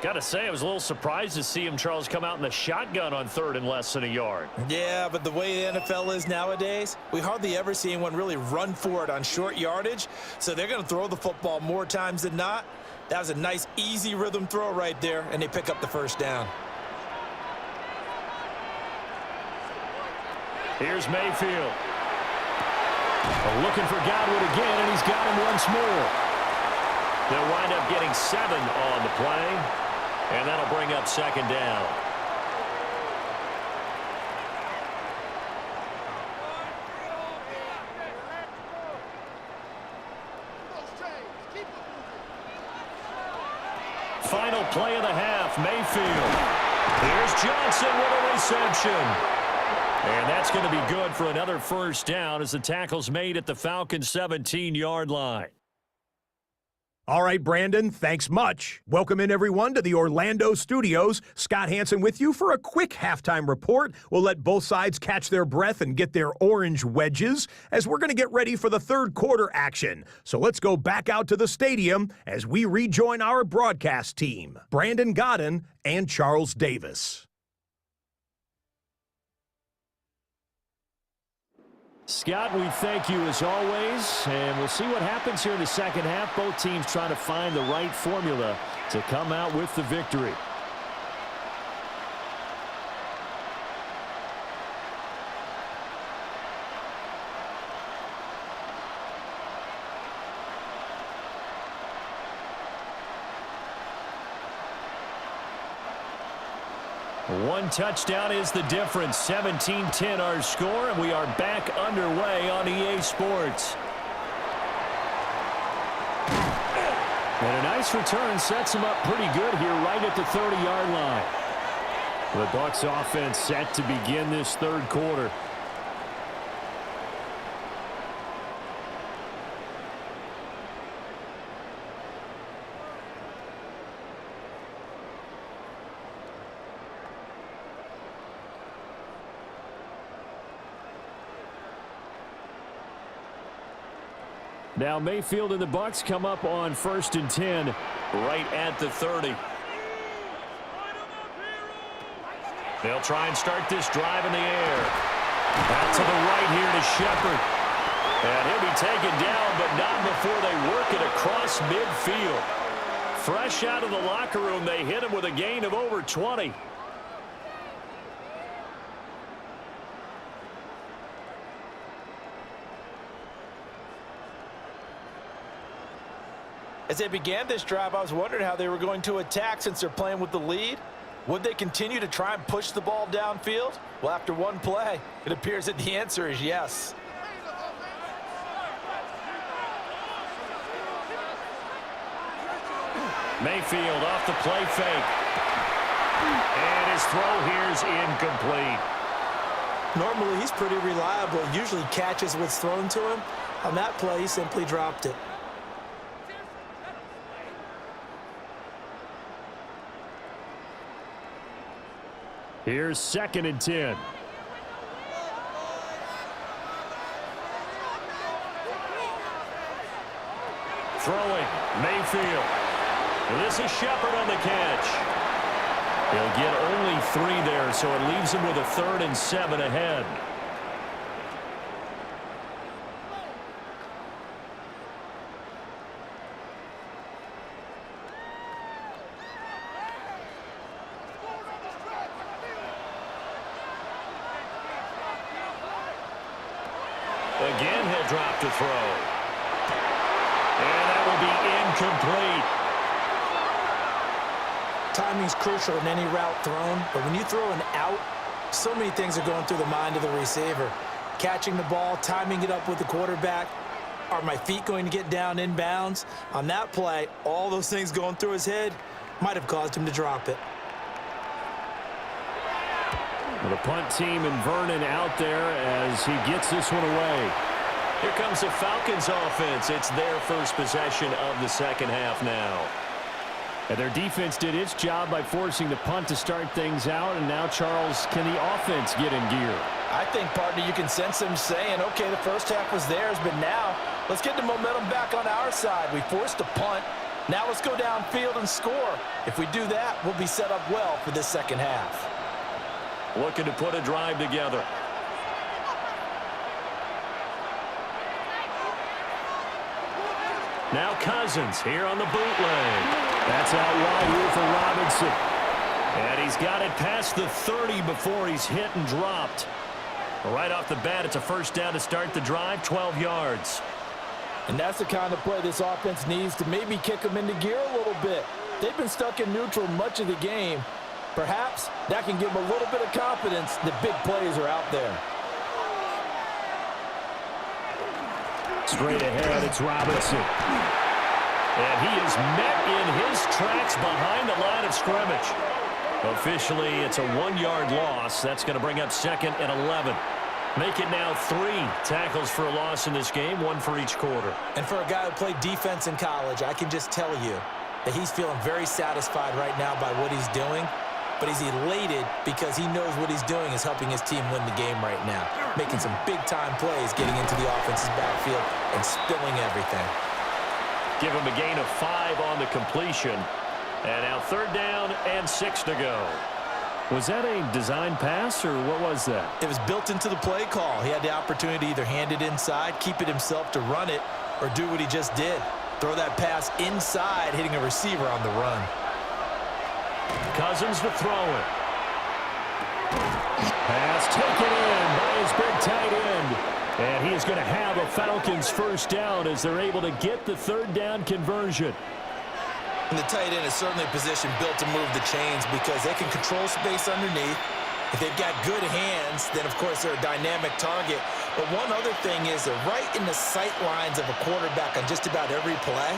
Got to say, I was a little surprised to see him, Charles, come out in the shotgun on third and less than a yard. Yeah, but the way the NFL is nowadays, we hardly ever see anyone really run for it on short yardage. So they're going to throw the football more times than not. That was a nice, easy rhythm throw right there, and they pick up the first down. Here's Mayfield. Looking for Godwin again, and he's got him once more. They'll wind up getting 7 on the play. And that'll bring up second down. Final play of the half, Mayfield. Here's Johnson with a reception. And that's going to be good for another first down as the tackle's made at the Falcons' 17-yard line. All right, Brandon, thanks much. Welcome in, everyone, to the Orlando studios. Scott Hansen with you for a quick halftime report. We'll let both sides catch their breath and get their orange wedges as we're going to get ready for the third quarter action. So let's go back out to the stadium as we rejoin our broadcast team, Brandon Godden and Charles Davis. Scott, we thank you as always, and we'll see what happens here in the second half. Both teams trying to find the right formula to come out with the victory. One touchdown is the difference. 17-10 our score, and we are back underway on EA Sports. And a nice return sets them up pretty good here right at the 30-yard line. The Bucs offense set to begin this third quarter. Now Mayfield and the Bucs come up on 1st and 10 right at the 30. They'll try and start this drive in the air. Out to the right here to Shepard. And he'll be taken down, but not before they work it across midfield. Fresh out of the locker room, they hit him with a gain of over 20. As they began this drive, I was wondering how they were going to attack since they're playing with the lead. Would they continue to try and push the ball downfield? Well, after one play, it appears that the answer is yes. Mayfield off the play fake. And his throw here is incomplete. Normally, he's pretty reliable. Usually catches what's thrown to him. On that play, he simply dropped it. Here's 2nd and 10. Throwing, Mayfield. This is Shepard on the catch. He'll get only 3 there, so it leaves him with a 3rd and 7 ahead. Again, he'll drop to throw. And that will be incomplete. Timing's crucial in any route thrown, but when you throw an out, so many things are going through the mind of the receiver. Catching the ball, timing it up with the quarterback. Are my feet going to get down inbounds? On that play, all those things going through his head might have caused him to drop it. The punt team and Vernon out there as he gets this one away. Here comes the Falcons offense. It's their first possession of the second half now. And their defense did its job by forcing the punt to start things out. And now, Charles, can the offense get in gear? I think, partner, you can sense him saying, okay, the first half was theirs, but now let's get the momentum back on our side. We forced a punt. Now let's go downfield and score. If we do that, we'll be set up well for this second half. Looking to put a drive together. Now Cousins here on the bootleg. That's out wide here for Robinson. And he's got it past the 30 before he's hit and dropped. Right off the bat, it's a first down to start the drive, 12 yards. And that's the kind of play this offense needs to maybe kick them into gear a little bit. They've been stuck in neutral much of the game. Perhaps that can give them a little bit of confidence that big plays are out there. Straight ahead, it's Robinson. And he is met in his tracks behind the line of scrimmage. Officially, it's a 1-yard loss. That's going to bring up second and 11. Make it now 3 tackles for a loss in this game, 1 for each quarter. And for a guy who played defense in college, I can just tell you that he's feeling very satisfied right now by what he's doing. But he's elated because he knows what he's doing is helping his team win the game right now. Making some big-time plays, getting into the offense's backfield and spilling everything. Give him a gain of 5 on the completion. And now 3rd down and 6 to go. Was that a design pass, or what was that? It was built into the play call. He had the opportunity to either hand it inside, keep it himself to run it, or do what he just did. Throw that pass inside, hitting a receiver on the run. Cousins to throw it. Pass taken in by his big tight end. And he is going to have a Falcons first down as they're able to get the 3rd down conversion. And the tight end is certainly a position built to move the chains because they can control space underneath. If they've got good hands, then, of course, they're a dynamic target. But one other thing is they're right in the sight lines of a quarterback on just about every play.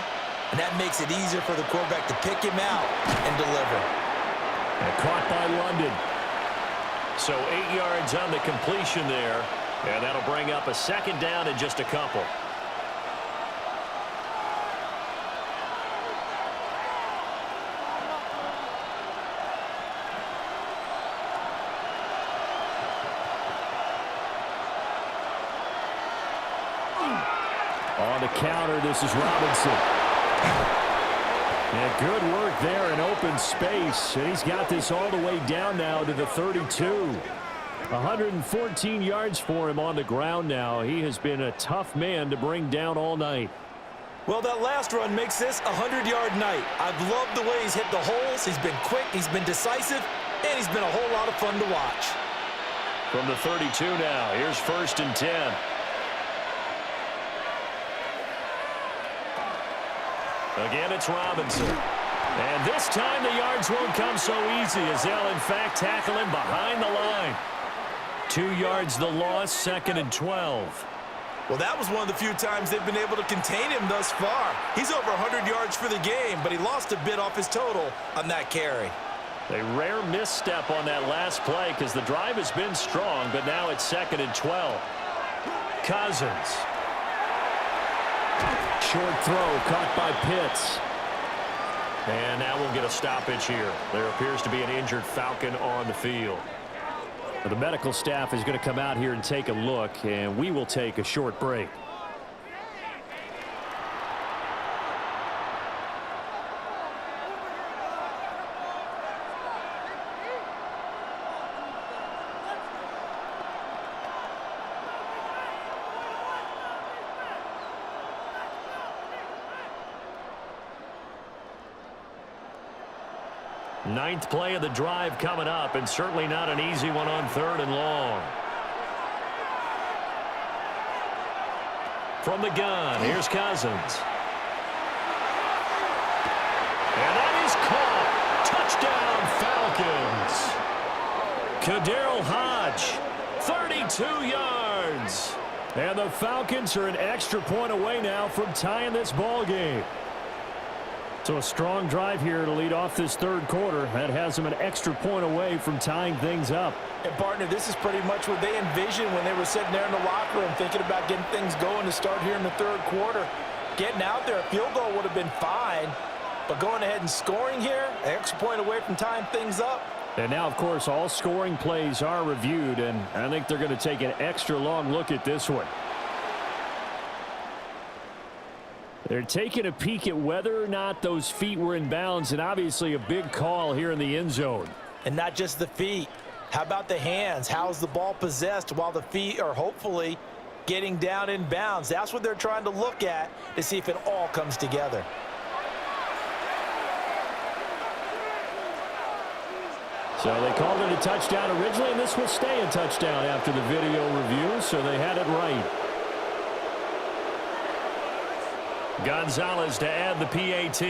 And that makes it easier for the quarterback to pick him out and deliver. And caught by London. So 8 yards on the completion there. And that'll bring up a 2nd down in just a couple. On the counter, this is Robinson. And good work there in open space. And he's got this all the way down now to the 32. 114 yards for him on the ground now. He has been a tough man to bring down all night. Well, that last run makes this a 100-yard night. I've loved the way he's hit the holes. He's been quick, he's been decisive, and he's been a whole lot of fun to watch. From the 32 now, here's 1st and 10. Again, it's Robinson. And this time the yards won't come so easy as they'll, in fact, tackle him behind the line. 2 yards the loss, 2nd and 12. Well, that was one of the few times they've been able to contain him thus far. He's over 100 yards for the game, but he lost a bit off his total on that carry. A rare misstep on that last play because the drive has been strong, but now it's 2nd and 12. Cousins. Short throw caught by Pitts. And now we'll get a stoppage here. There appears to be an injured Falcon on the field. The medical staff is going to come out here and take a look, and we will take a short break. Ninth play of the drive coming up, and certainly not an easy one on 3rd and long. From the gun, here's Cousins. And that is caught. Touchdown, Falcons. Kaderl Hodge, 32 yards. And the Falcons are an extra point away now from tying this ball game. So a strong drive here to lead off this 3rd quarter. That has them an extra point away from tying things up. And, partner, this is pretty much what they envisioned when they were sitting there in the locker room thinking about getting things going to start here in the 3rd quarter. Getting out there, a field goal would have been fine. But going ahead and scoring here, an extra point away from tying things up, And now, of course, all scoring plays are reviewed, and I think they're going to take an extra long look at this one. They're taking a peek at whether or not those feet were in bounds, and obviously a big call here in the end zone. And not just the feet. How about the hands? How's the ball possessed while the feet are hopefully getting down in bounds? That's what they're trying to look at to see if it all comes together. So they called it a touchdown originally, and this will stay a touchdown after the video review, so they had it right. Gonzalez to add the PAT.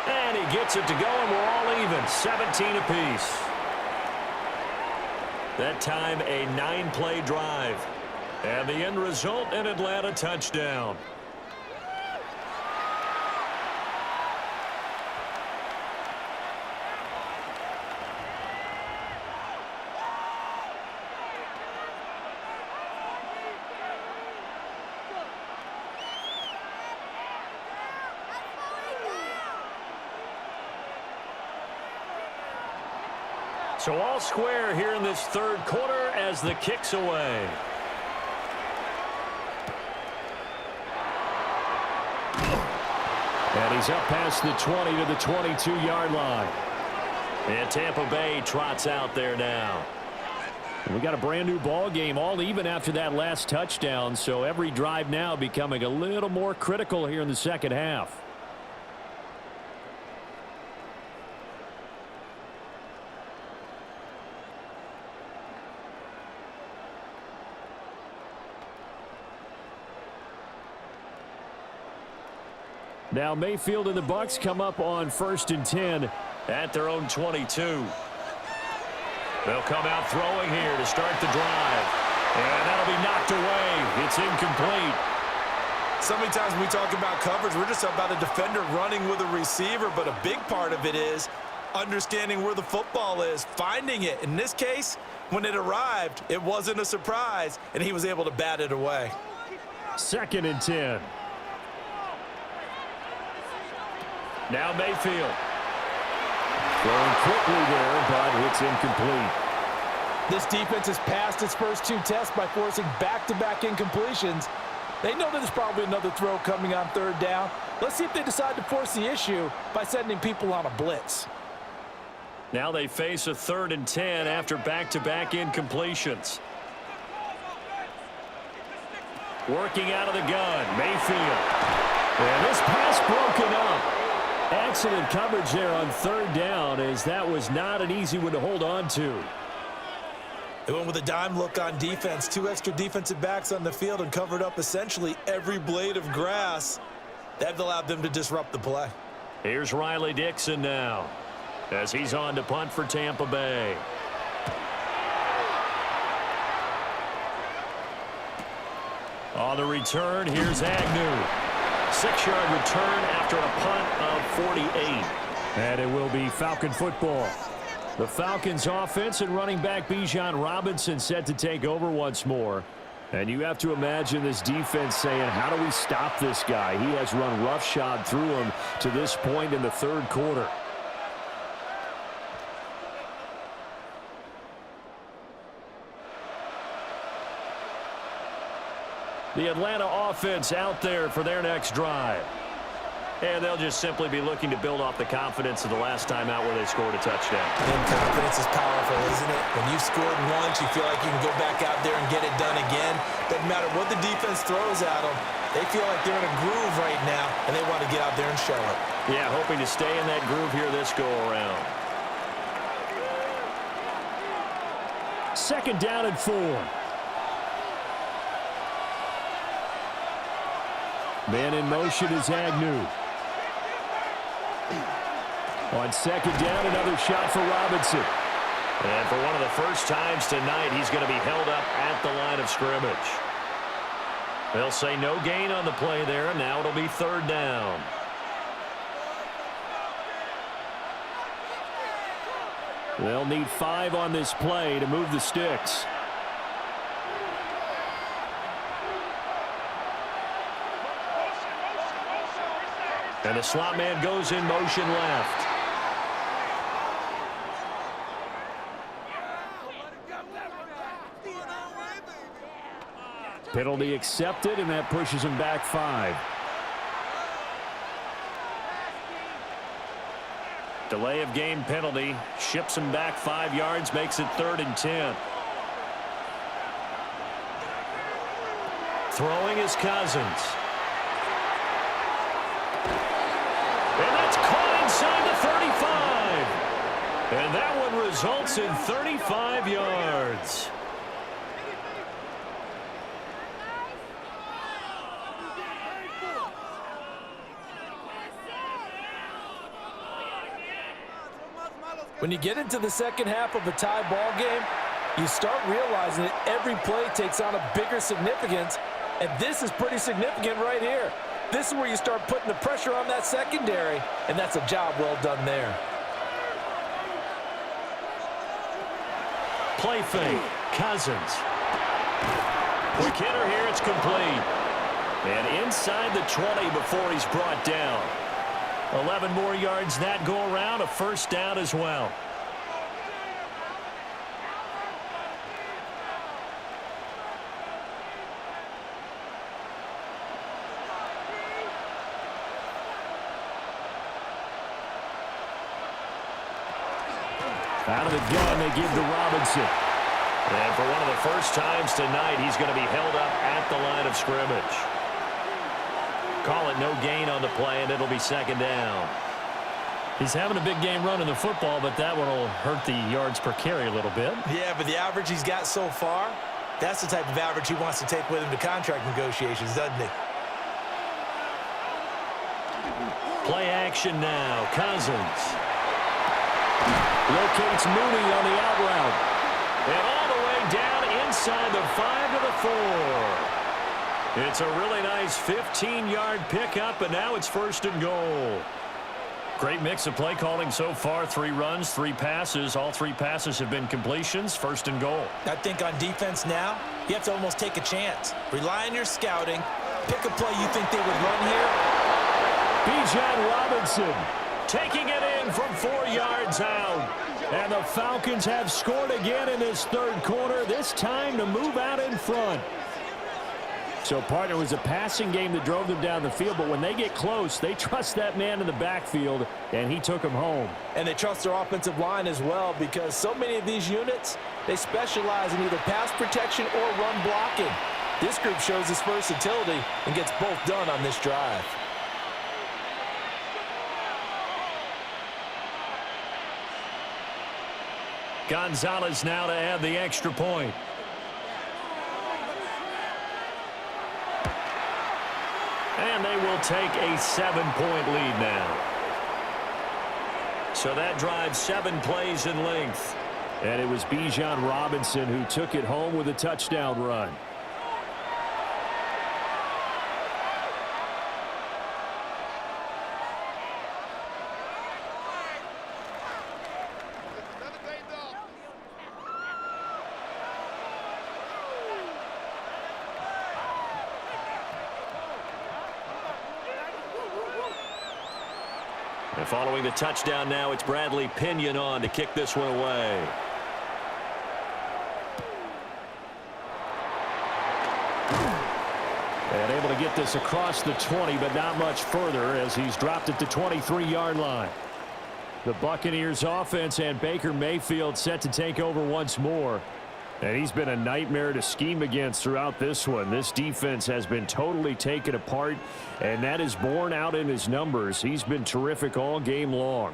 And he gets it to go, and we're all even, 17 apiece. That time a 9-play drive. And the end result, an Atlanta touchdown. So all square here in this third quarter as the kick's away. And he's up past the 20 to the 22-yard line. And Tampa Bay trots out there now. And we got a brand new ball game, all even after that last touchdown. So every drive now becoming a little more critical here in the second half. Now Mayfield and the Bucs come up on 1st and 10 at their own 22. They'll come out throwing here to start the drive. And that'll be knocked away. It's incomplete. So many times when we talk about coverage, we're just about a defender running with a receiver, but a big part of it is understanding where the football is, finding it. In this case, when it arrived, it wasn't a surprise, and he was able to bat it away. 2nd and 10. Now Mayfield. Throwing quickly there, but it's incomplete. This defense has passed its first 2 tests by forcing back-to-back incompletions. They know there's probably another throw coming on 3rd down. Let's see if they decide to force the issue by sending people on a blitz. Now they face a 3rd and 10 after back-to-back incompletions. Working out of the gun, Mayfield. And this pass broken up. Excellent coverage there on 3rd down, as that was not an easy one to hold on to. They went with a dime look on defense. 2 extra defensive backs on the field and covered up essentially every blade of grass. That allowed them to disrupt the play. Here's Riley Dixon now, as he's on to punt for Tampa Bay. On the return, here's Agnew. 6-yard return after a punt of 48. And it will be Falcon football. The Falcons offense and running back Bijan Robinson set to take over once more. And you have to imagine this defense saying, how do we stop this guy? He has run roughshod through him to this point in the 3rd quarter. The Atlanta offense out there for their next drive. And they'll just simply be looking to build off the confidence of the last time out where they scored a touchdown. And confidence is powerful, isn't it? When you've scored once, you feel like you can go back out there and get it done again. Doesn't matter what the defense throws at them. They feel like they're in a groove right now, and they want to get out there and show it. Yeah, hoping to stay in that groove here this go-around. 2nd down and 4. Man in motion is Agnew. On 2nd down, another shot for Robinson. And for one of the first times tonight, he's going to be held up at the line of scrimmage. They'll say no gain on the play there, and now it'll be 3rd down. They'll need 5 on this play to move the sticks. And the slot man goes in motion left. Penalty accepted, and that pushes him back 5. Delay of game penalty. Ships him back 5 yards, makes it 3rd and 10. Throwing is Cousins. And that's caught inside the 35. And that one results in 35 yards. When you get into the second half of a tie ball game, you start realizing that every play takes on a bigger significance, and this is pretty significant right here. This is where you start putting the pressure on that secondary, and that's a job well done there. Play fake. Cousins. Quick hitter here. It's complete. And inside the 20 before he's brought down. 11 more yards that go around. A first down as well. Out of the gun, they give to Robinson. And for one of the first times tonight, he's going to be held up at the line of scrimmage. Call it no gain on the play, and it'll be second down. He's having a big game running the football, but that one will hurt the yards per carry a little bit. Yeah, but the average he's got so far, that's the type of average he wants to take with him to contract negotiations, doesn't he? Play action now. Cousins. Locates Mooney on the out route. And all the way down inside the 5 to the 4. It's a really nice 15-yard pickup, and now it's 1st and goal. Great mix of play calling so far. 3 runs, 3 passes. All 3 passes have been completions. 1st and goal. I think on defense now, you have to almost take a chance. Rely on your scouting. Pick a play you think they would run here. Bijan Robinson taking it in from 4 yards out. And the Falcons have scored again in this 3rd quarter, this time to move out in front. So, partner, it was a passing game that drove them down the field, but when they get close, they trust that man in the backfield, and he took them home. And they trust their offensive line as well, because so many of these units, they specialize in either pass protection or run blocking. This group shows its versatility and gets both done on this drive. Gonzalez now to add the extra point. And they will take a 7-point lead now. So that drives 7 plays in length. And it was Bijan Robinson who took it home with a touchdown run. And following the touchdown now, it's Bradley Pinion on to kick this one away. And able to get this across the 20, but not much further as he's dropped it to 23-yard line. The Buccaneers offense and Baker Mayfield set to take over once more. And he's been a nightmare to scheme against throughout this one. This defense has been totally taken apart, and that is borne out in his numbers. He's been terrific all game long.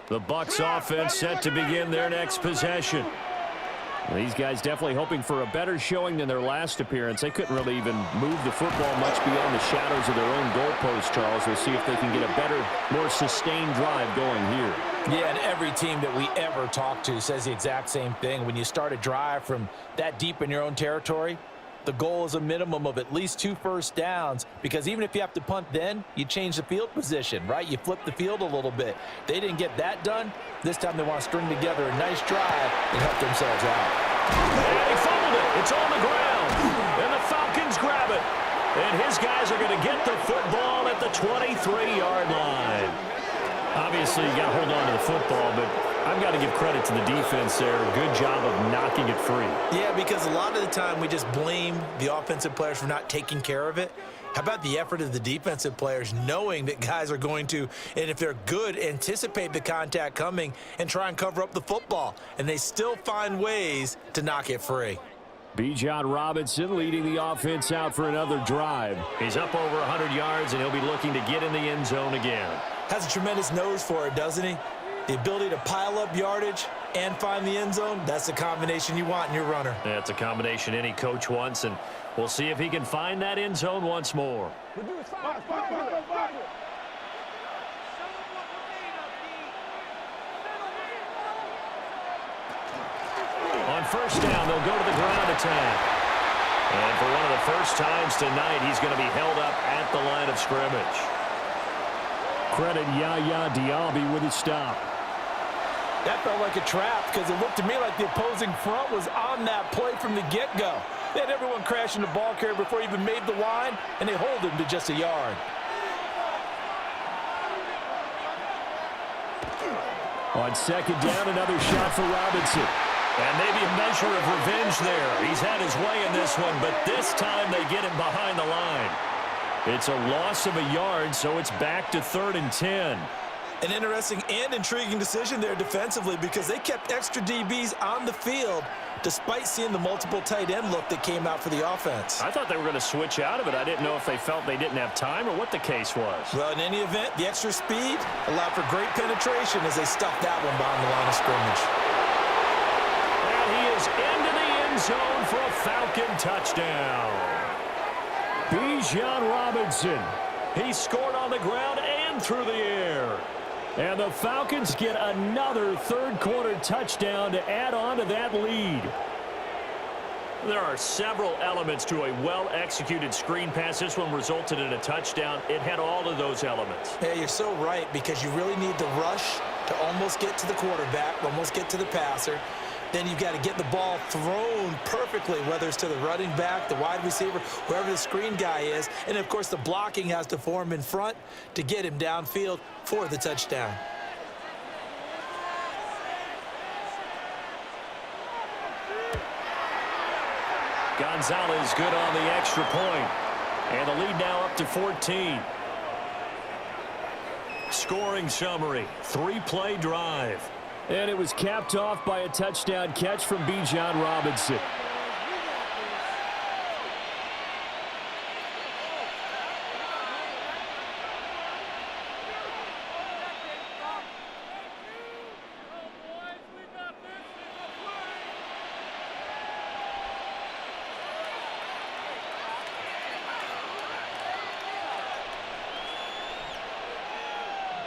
The Bucs offense set to begin their next possession. These guys definitely hoping for a better showing than their last appearance. They couldn't really even move the football much beyond the shadows of their own goalpost, Charles. We'll see if they can get a better, more sustained drive going here. Yeah, and every team that we ever talk to says the exact same thing. When you start a drive from that deep in your own territory, the goal is a minimum of at least 2 first downs, because even if you have to punt then, you change the field position, right? You flip the field a little bit. They didn't get that done. This time they want to string together a nice drive and help themselves out. And he fumbled it. It's on the ground. And And his guys are going to get the football at the 23-yard line. Obviously, you got to hold on to the football, but I've got to give credit to the defense there. Good job of knocking it free. Yeah, because a lot of the time we just blame the offensive players for not taking care of it. How about the effort of the defensive players knowing that guys are going to, and if they're good, anticipate the contact coming and try and cover up the football. And they still find ways to knock it free. Bijan Robinson leading the offense out for another drive. He's up over 100 yards, and he'll be looking to get in the end zone again. Has a tremendous nose for it, doesn't he? The ability to pile up yardage and find the end zone, that's the combination you want in your runner. That's a combination any coach wants, and we'll see if he can find that end zone once more. On first down, they'll go to the ground attack. And for one of the first times tonight, he's going to be held up at the line of scrimmage. Credit Yaya Diaby with his stop. That felt like a trap because it looked to me like the opposing front was on that play from the get-go. They had everyone crashing the ball carrier before he even made the line, and they hold him to just a yard. On second down, another shot for Robinson. And maybe a measure of revenge there. He's had his way in this one, but this time they get him behind the line. It's a loss of a yard, so it's back to 3rd and 10. An interesting and intriguing decision there defensively because they kept extra DBs on the field despite seeing the multiple tight end look that came out for the offense. I thought they were going to switch out of it. I didn't know if they felt they didn't have time or what the case was. Well, in any event, the extra speed allowed for great penetration as they stuffed that one behind the line of scrimmage. And he is into the end zone for a Falcon touchdown. Bijan Robinson. He scored on the ground and through the air. And the Falcons get another third-quarter touchdown to add on to that lead. There are several elements to a well-executed screen pass. This one resulted in a touchdown. It had all of those elements. Yeah, you're so right because you really need the rush to almost get to the quarterback, almost get to the passer. Then you've got to get the ball thrown perfectly, whether it's to the running back, the wide receiver, whoever the screen guy is. And, of course, the blocking has to form in front to get him downfield for the touchdown. Gonzalez good on the extra point. And the lead now up to 14. Scoring summary, 3-play drive. And it was capped off by a touchdown catch from Bijan Robinson.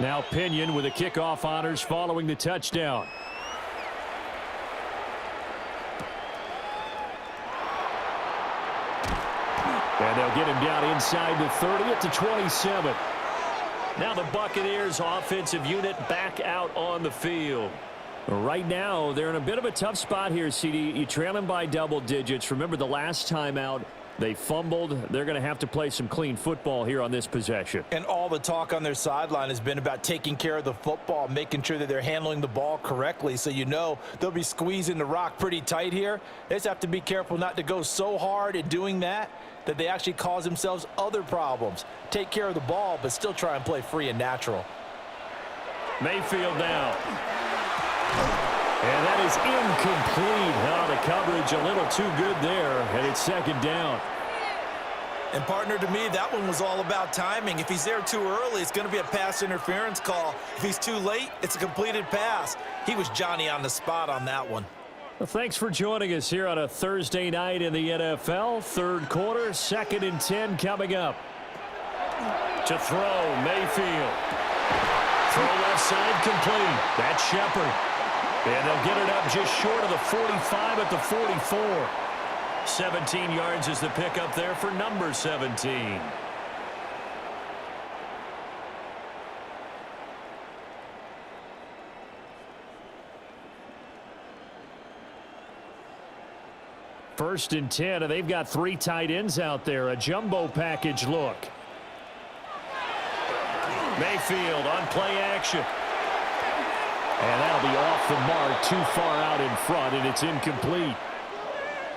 Now Pinion with the kickoff honors following the touchdown. And they'll get him down inside the 30 at the 27. Now the Buccaneers offensive unit back out on the field. Right now, they're in a bit of a tough spot here, CD. You trail them by double digits. Remember the last time out, they fumbled. They're going to have to play some clean football here on this possession. And all the talk on their sideline has been about taking care of the football, making sure that they're handling the ball correctly. So you know they'll be squeezing the rock pretty tight here. They just have to be careful not to go so hard in doing that they actually cause themselves other problems. Take care of the ball, but still try and play free and natural. Mayfield now. And that is incomplete. The coverage a little too good there, and it's second down. And, partner, to me, that one was all about timing. If he's there too early, it's going to be a pass interference call. If he's too late, it's a completed pass. He was Johnny on the spot on that one. Well, thanks for joining us here on a Thursday night in the NFL. Third quarter, 2nd and 10 coming up. To throw, Mayfield. Throw left side complete. That's Shepard. And they'll get it up just short of the 45 at the 44. 17 yards is the pickup there for number 17. First and 10, and they've got 3 tight ends out there. A jumbo package look. Mayfield on play action. And that'll be off the mark, too far out in front, and it's incomplete.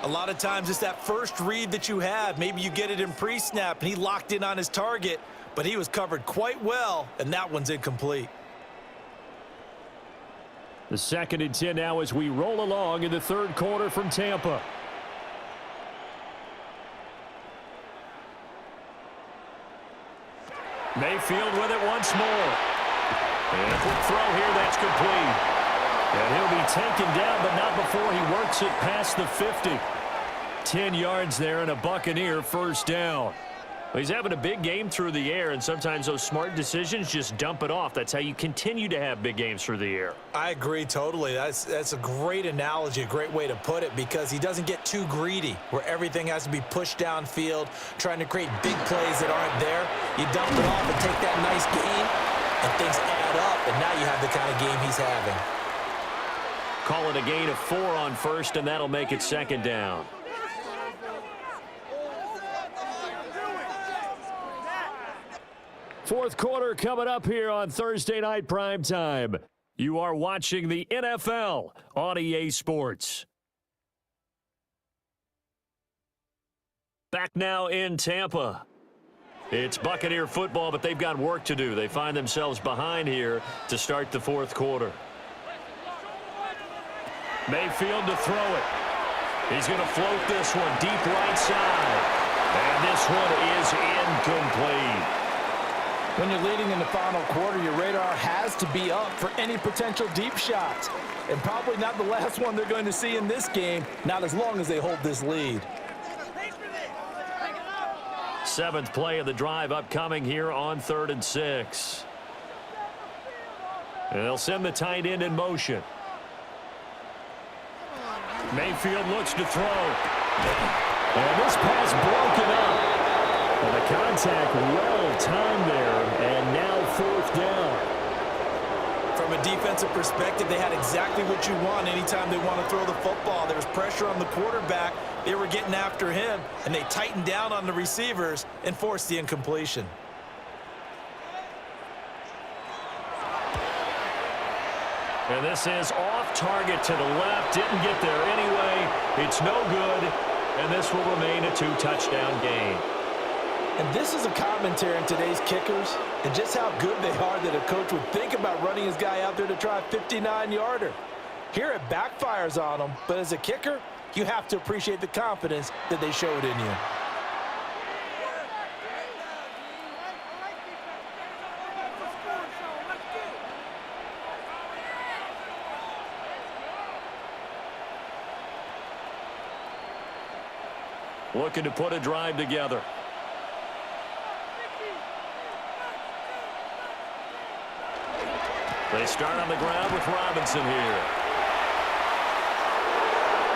A lot of times it's that first read that you have. Maybe you get it in pre-snap, and he locked in on his target, but he was covered quite well, and that one's incomplete. The 2nd and 10 now as we roll along in the 3rd quarter from Tampa. Mayfield with it once more. And a quick throw here, that's complete. And he'll be taken down, but not before he works it past the 50. 10 yards there and a Buccaneer first down. Well, he's having a big game through the air, and sometimes those smart decisions just dump it off. That's how you continue to have big games through the air. I agree totally. That's a great analogy, a great way to put it, because he doesn't get too greedy where everything has to be pushed downfield, trying to create big plays that aren't there. You dump it off and take that nice gain, and things add up, and now you have the kind of game he's having. Call it a gain of 4 on first, and that'll make it 2nd down. Fourth quarter coming up here on Thursday Night Primetime. You are watching the NFL on EA Sports. Back now in Tampa. It's Buccaneer football, but they've got work to do. They find themselves behind here to start the 4th quarter. Mayfield to throw it. He's going to float this one deep right side. And this one is incomplete. When you're leading in the final quarter, your radar has to be up for any potential deep shots. And probably not the last one they're going to see in this game, not as long as they hold this lead. 7th play of the drive upcoming here on 3rd and 6. And they'll send the tight end in motion. Mayfield looks to throw. And this pass broken up. And the contact well timed there, and now 4th down. From a defensive perspective, they had exactly what you want anytime they want to throw the football. There was pressure on the quarterback. They were getting after him, and they tightened down on the receivers and forced the incompletion. And this is off target to the left. Didn't get there anyway. It's no good, and this will remain a 2-touchdown game. And this is a commentary on today's kickers and just how good they are that a coach would think about running his guy out there to try a 59-yarder. Here it backfires on him, but as a kicker, you have to appreciate the confidence that they showed in you. Looking to put a drive together. They start on the ground with Robinson here.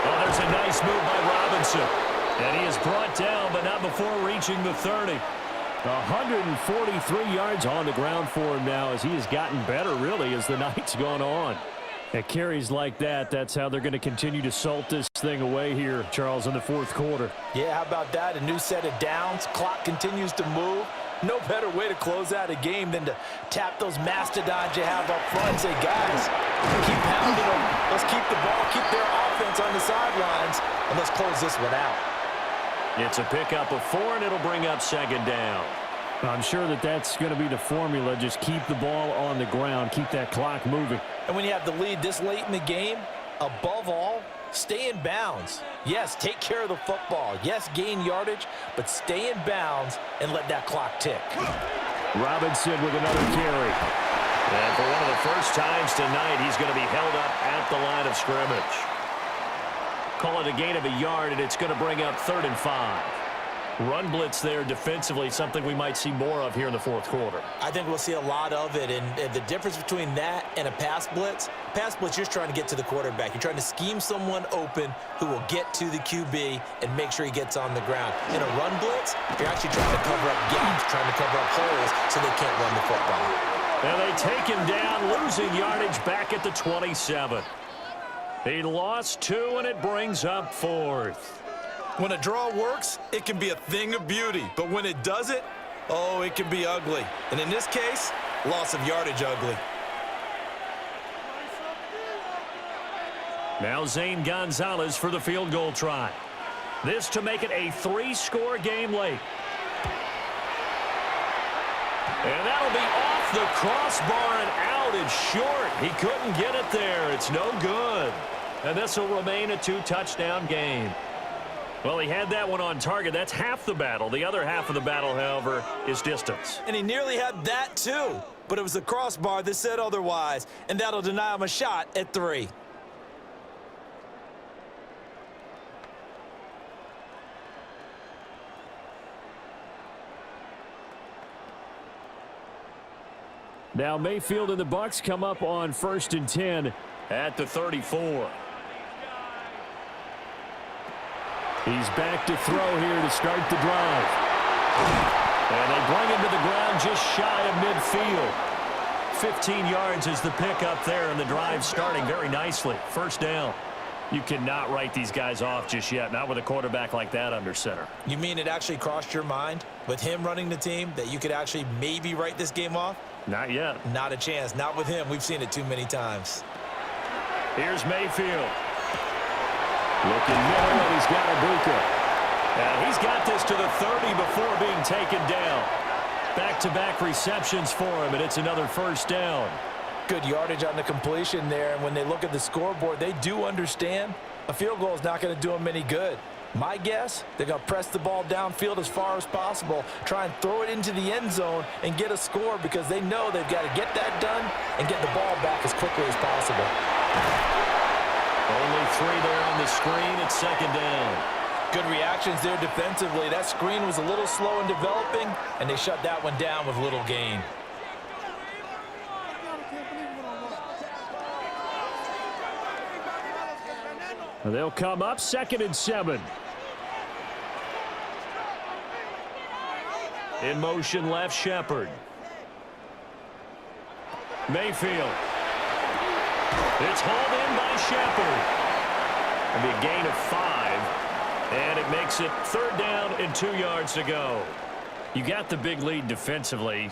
Oh, there's a nice move by Robinson. And he is brought down, but not before reaching the 30. 143 yards on the ground for him now as he has gotten better, really, as the night's gone on. At carries like that, that's how they're going to continue to salt this thing away here, Charles, in the 4th quarter. Yeah, how about that? A new set of downs. Clock continues to move. No better way to close out a game than to tap those mastodons you have up front and say, guys, keep pounding them. Let's keep the ball, keep their offense on the sidelines, and let's close this one out. It's a pickup of 4, and it'll bring up 2nd down. I'm sure that that's going to be the formula. Just keep the ball on the ground, keep that clock moving. And when you have the lead this late in the game, above all, stay in bounds. Yes, take care of the football. Yes, gain yardage, but stay in bounds and let that clock tick. Robinson with another carry. And for one of the first times tonight, he's going to be held up at the line of scrimmage. Call it a gain of a yard, and it's going to bring up 3rd and 5. Run blitz there defensively, something we might see more of here in the 4th quarter. I think we'll see a lot of it, and the difference between that and a pass blitz, you're trying to get to the quarterback. You're trying to scheme someone open who will get to the QB and make sure he gets on the ground. In a run blitz, you're actually trying to cover up gaps, trying to cover up holes so they can't run the football. And they take him down, losing yardage back at the 27. He lost 2, and it brings up 4th. When a draw works, it can be a thing of beauty. But when it doesn't, oh, it can be ugly. And in this case, loss of yardage ugly. Now Zane Gonzalez for the field goal try. This to make it a 3-score game late. And that'll be off the crossbar and out. It's short. He couldn't get it there. It's no good. And this will remain a 2-touchdown game. Well, he had that one on target. That's half the battle. The other half of the battle, however, is distance. And he nearly had that too. But it was the crossbar that said otherwise. And that'll deny him a shot at 3. Now Mayfield and the Bucks come up on 1st and 10 at the 34. He's back to throw here to start the drive. And they bring him to the ground just shy of midfield. 15 yards is the pickup there, and the drive starting very nicely. First down. You cannot write these guys off just yet, not with a quarterback like that under center. You mean it actually crossed your mind with him running the team that you could actually maybe write this game off? Not yet. Not a chance. Not with him. We've seen it too many times. Here's Mayfield. Looking middle, and he's got Ibuka. And he's got this to the 30 before being taken down. Back-to-back receptions for him, and it's another first down. Good yardage on the completion there, and when they look at the scoreboard, they do understand a field goal is not going to do them any good. My guess, they're going to press the ball downfield as far as possible, try and throw it into the end zone and get a score because they know they've got to get that done and get the ball back as quickly as possible. Only 3 there on the screen at 2nd down. Good reactions there defensively. That screen was a little slow in developing, and they shut that one down with little gain. They'll come up 2nd and 7. In motion left, Shepard. Mayfield. It's hauled in by Shepard. It'll be a gain of 5. And it makes it 3rd down and 2 yards to go. You got the big lead defensively.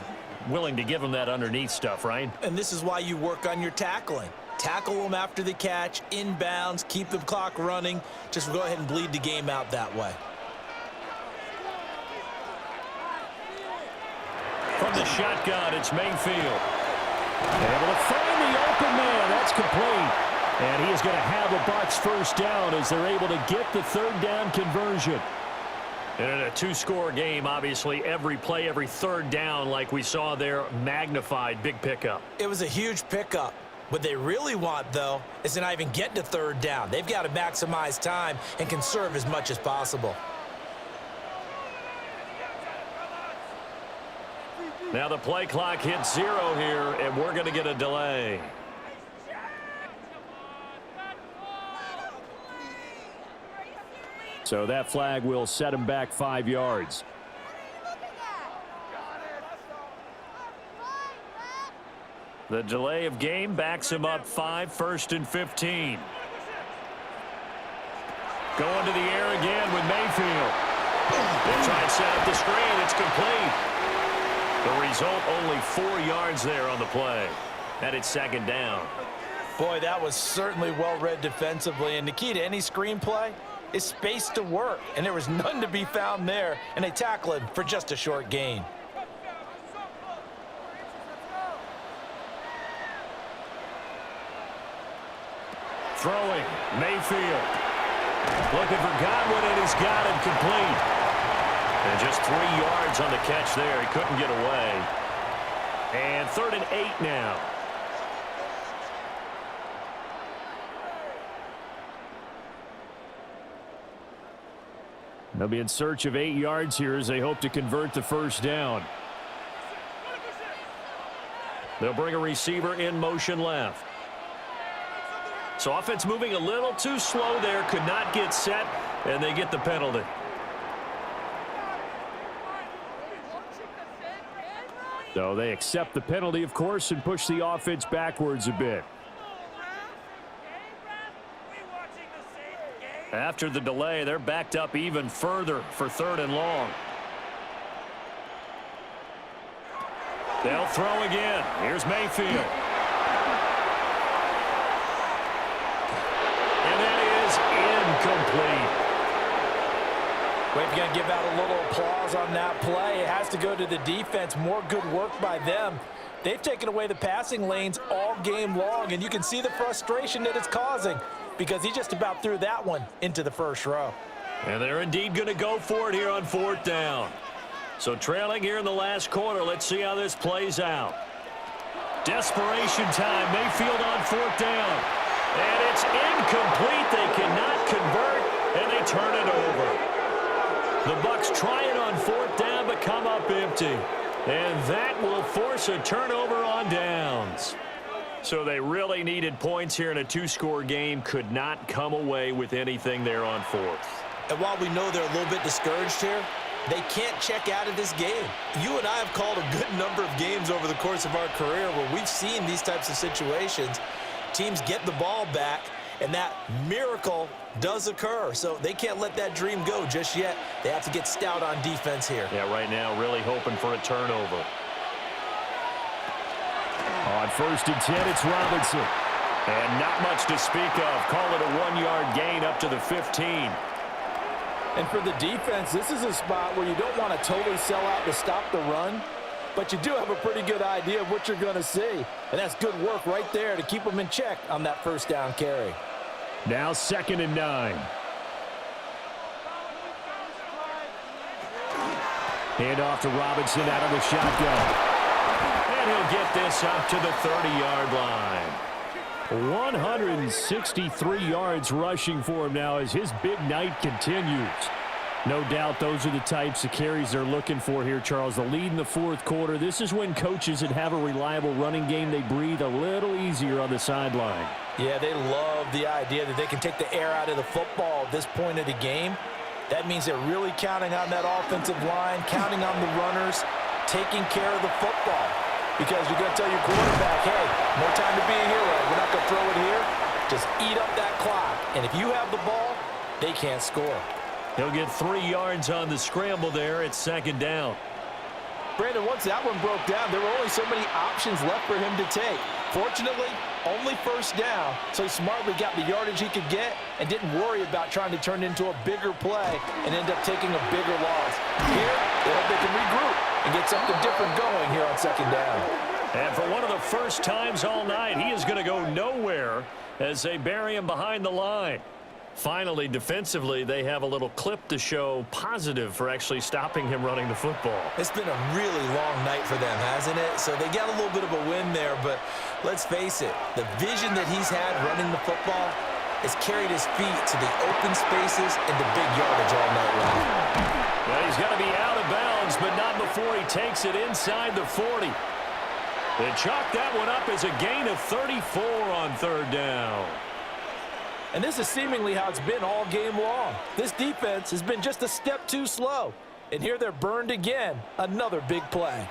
Willing to give them that underneath stuff, right? And this is why you work on your tackling. Tackle them after the catch, inbounds, keep the clock running. Just go ahead and bleed the game out that way. From the shotgun, it's Mayfield. Able to find the open man. That's complete. And he is going to have a Bucs first down as they're able to get the 3rd down conversion. And in a 2-score game, obviously, every play, every 3rd down, like we saw there, magnified, big pickup. It was a huge pickup. What they really want, though, is to not even get to 3rd down. They've got to maximize time and conserve as much as possible. Now the play clock hits 0 here, and we're going to get a delay. So that flag will set him back 5 yards. The delay of game backs him up 5, 1st and 15. Going to the air again with Mayfield. They try and set up the screen. It's complete. The result, only 4 yards there on the play. And it's 2nd down. Boy, that was certainly well-read defensively. And the key to any screenplay is space to work. And there was none to be found there. And they tackle him for just a short gain. Throwing, Mayfield. Looking for Godwin, and he's got it complete. And just 3 yards on the catch there. He couldn't get away. And 3rd and 8 now. They'll be in search of 8 yards here as they hope to convert the first down. They'll bring a receiver in motion left. So offense moving a little too slow there, could not get set, and they get the penalty. So they accept the penalty, of course, and push the offense backwards a bit. After the delay, they're backed up even further for 3rd and long. They'll throw again. Here's Mayfield. And that is incomplete. Well, if you're going to give out a little applause on that play, it has to go to the defense. More good work by them. They've taken away the passing lanes all game long, and you can see the frustration that it's causing because he just about threw that one into the first row. And they're indeed going to go for it here on 4th down. So trailing here in the last quarter, let's see how this plays out. Desperation time, Mayfield on 4th down. And it's incomplete. They cannot convert, and they turn it over. The Bucs try it on 4th down, but come up empty. And that will force a turnover on downs. So they really needed points here in a 2-score game. Could not come away with anything there on 4th. And while we know they're a little bit discouraged here, they can't check out of this game. You and I have called a good number of games over the course of our career where we've seen these types of situations. Teams get the ball back, and that miracle does occur. So they can't let that dream go just yet. They have to get stout on defense here. Yeah, right now really hoping for a turnover. On 1st and 10, it's Robinson. And not much to speak of. Call it a 1-yard gain up to the 15. And for the defense, this is a spot where you don't want to totally sell out to stop the run, but you do have a pretty good idea of what you're going to see. And that's good work right there to keep them in check on that 1st down carry. Now 2nd and 9. Hand off to Robinson out of the shotgun. And he'll get this up to the 30-yard line. 163 yards rushing for him now as his big night continues. No doubt those are the types of carries they're looking for here, Charles. The lead in the 4th quarter. This is when coaches that have a reliable running game, they breathe a little easier on the sideline. Yeah, they love the idea that they can take the air out of the football at this point of the game. That means they're really counting on that offensive line, counting on the runners, taking care of the football. Because you're going to tell your quarterback, hey, no time to be a hero. We're not going to throw it here. Just eat up that clock. And if you have the ball, they can't score. He'll get 3 yards on the scramble there at 2nd down. Brandon, once that one broke down, there were only so many options left for him to take. Fortunately, only 1st down, so he smartly got the yardage he could get and didn't worry about trying to turn it into a bigger play and end up taking a bigger loss. Here, they hope they can regroup and get something different going here on 2nd down. And for one of the first times all night, he is going to go nowhere as they bury him behind the line. Finally, defensively, they have a little clip to show positive for actually stopping him running the football. It's been a really long night for them, hasn't it? So they got a little bit of a win there, but let's face it, the vision that he's had running the football has carried his feet to the open spaces and the big yardage all night long. Well, he's got to be out of bounds, but not before he takes it inside the 40. They chalk that one up as a gain of 34 on 3rd down. And this is seemingly how it's been all game long. This defense has been just a step too slow. And here they're burned again. Another big play.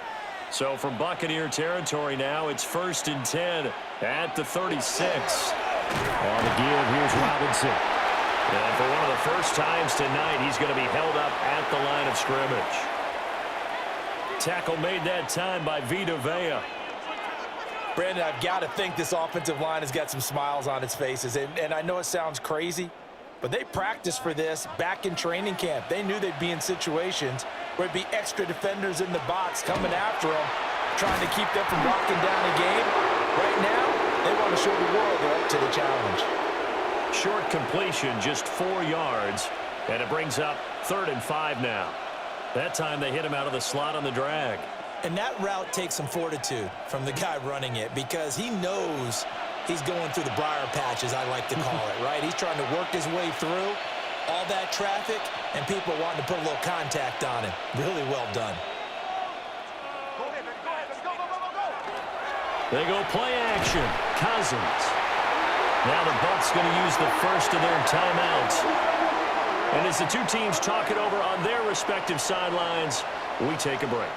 So from Buccaneer territory now, it's 1st and 10 at the 36. On the give, here's Robinson. And for one of the first times tonight, he's going to be held up at the line of scrimmage. Tackle made that time by Vita Vea. Brandon, I've got to think this offensive line has got some smiles on its faces. And I know it sounds crazy, but they practiced for this back in training camp. They knew they'd be in situations where it'd be extra defenders in the box coming after them, trying to keep them from locking down a game. Right now, they want to show the world they're up to the challenge. Short completion, just 4 yards, and it brings up 3rd and 5 now. That time they hit him out of the slot on the drag. And that route takes some fortitude from the guy running it because he knows he's going through the briar patch, as I like to call it, right? He's trying to work his way through all that traffic and people wanting to put a little contact on him. Really well done. They go play action. Cousins. Now the Bucs going to use the first of their timeouts. And as the two teams talk it over on their respective sidelines, we take a break.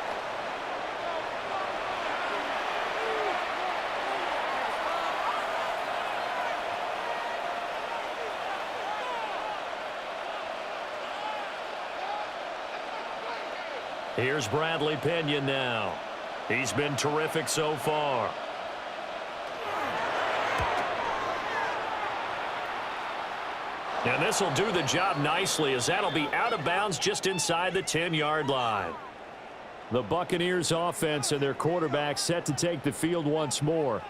Here's Bradley Pinion now. He's been terrific so far. And this will do the job nicely, as that'll be out of bounds just inside the 10-yard line. The Buccaneers offense and their quarterback set to take the field once more.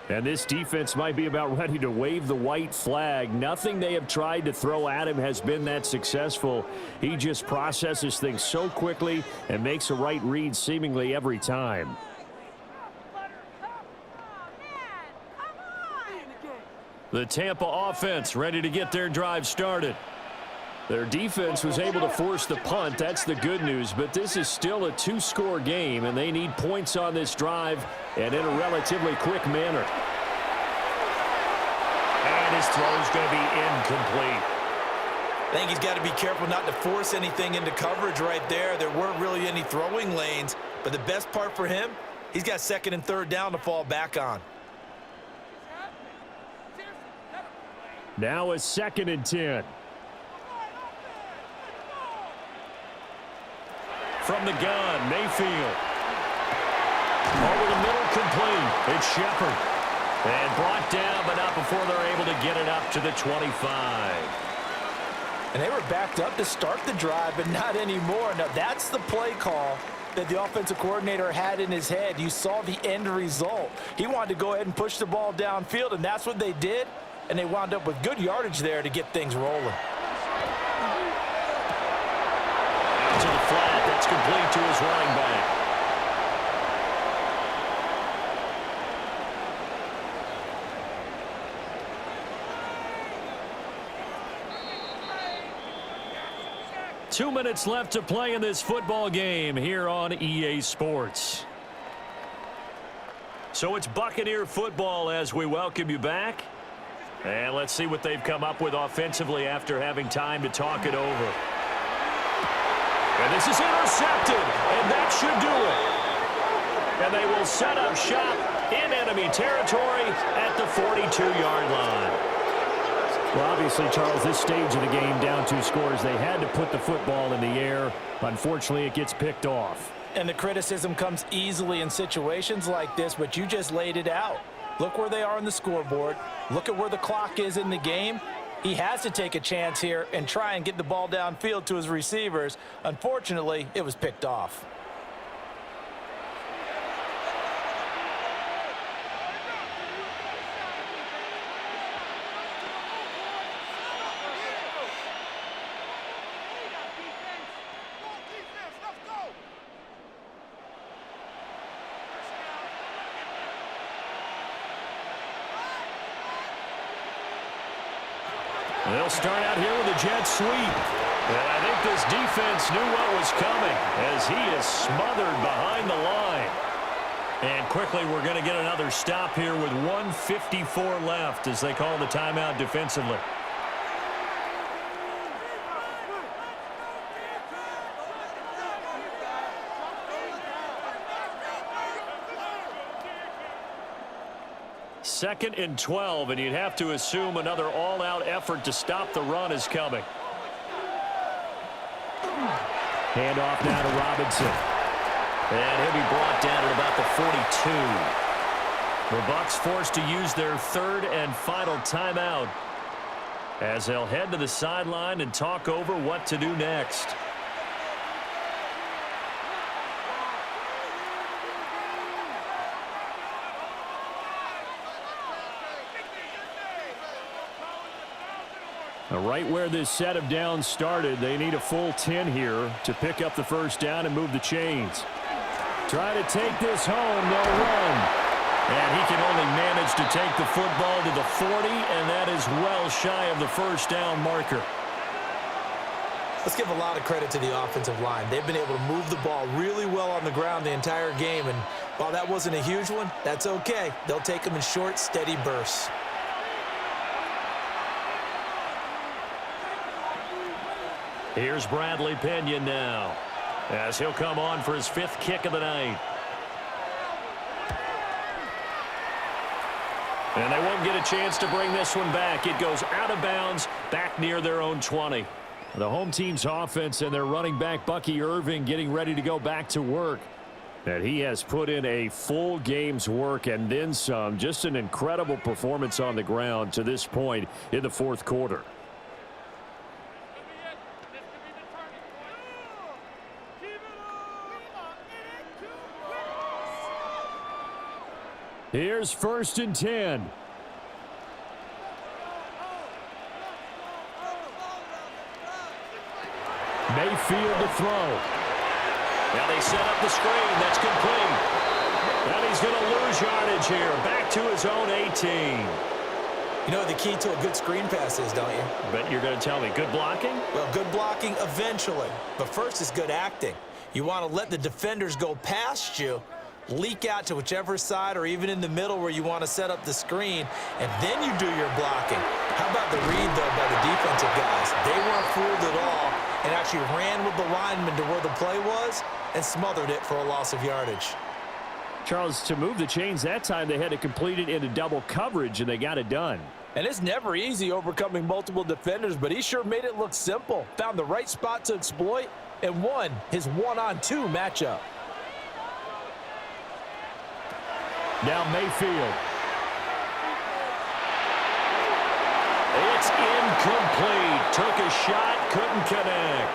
And this defense might be about ready to wave the white flag. Nothing they have tried to throw at him has been that successful. He just processes things so quickly and makes a right read seemingly every time. The Tampa offense ready to get their drive started. Their defense was able to force the punt. That's the good news, but this is still a two-score game, and they need points on this drive and in a relatively quick manner. And his throw's going to be incomplete. I think he's got to be careful not to force anything into coverage right there. There weren't really any throwing lanes, but the best part for him, he's got second and third down to fall back on. Now a 2nd and 10. From the gun, Mayfield. Over the middle, complete. It's Shepard. And brought down, but not before they're able to get it up to the 25. And they were backed up to start the drive, but not anymore. Now, that's the play call that the offensive coordinator had in his head. You saw the end result. He wanted to go ahead and push the ball downfield, and that's what they did. And they wound up with good yardage there to get things rolling. To the flat, that's complete to his running back. Two minutes left to play in this football game here on EA Sports. So it's Buccaneer football as we welcome you back. And let's see what they've come up with offensively after having time to talk it over. And this is intercepted, and that should do it. And they will set up shop in enemy territory at the 42-yard line. Well, obviously, Charles, this stage of the game, down 2 scores, they had to put the football in the air. Unfortunately, it gets picked off. And the criticism comes easily in situations like this, but you just laid it out. Look where they are on the scoreboard. Look at where the clock is in the game. He has to take a chance here and try and get the ball downfield to his receivers. Unfortunately, it was picked off. They'll start out here with a jet sweep. And I think this defense knew what was coming as he is smothered behind the line. And quickly we're going to get another stop here with 1:54 left as they call the timeout defensively. Second and 12, and you'd have to assume another all-out effort to stop the run is coming. Handoff now to Robinson. And he'll be brought down at about the 42. The Bucs forced to use their third and final timeout as they'll head to the sideline and talk over what to do next. Right where this set of downs started, they need a full 10 here to pick up the first down and move the chains. Try to take this home, they'll run. And he can only manage to take the football to the 40, and that is well shy of the first down marker. Let's give a lot of credit to the offensive line. They've been able to move the ball really well on the ground the entire game, and while that wasn't a huge one, that's okay. They'll take them in short, steady bursts. Here's Bradley Pinion now as he'll come on for his 5th kick of the night. And they won't get a chance to bring this one back. It goes out of bounds back near their own 20. The home team's offense and their running back, Bucky Irving, getting ready to go back to work. And he has put in a full game's work and then some. Just an incredible performance on the ground to this point in the fourth quarter. Here's 1st and 10. Mayfield to throw. Now they set up the screen. That's complete. And he's going to lose yardage here. Back to his own 18. You know what the key to a good screen pass is, don't you? Bet you're going to tell me. Good blocking? Well, good blocking eventually. But first is good acting. You want to let the defenders go past you, leak out to whichever side or even in the middle where you want to set up the screen, and then you do your blocking. How about the read, though, by the defensive guys? They weren't fooled at all and actually ran with the lineman to where the play was and smothered it for a loss of yardage. Charles, to move the chains that time, they had to complete it into double coverage, and they got it done. And it's never easy overcoming multiple defenders, but he sure made it look simple. Found the right spot to exploit and won his one-on-two matchup. Now Mayfield. It's incomplete. Took a shot, couldn't connect.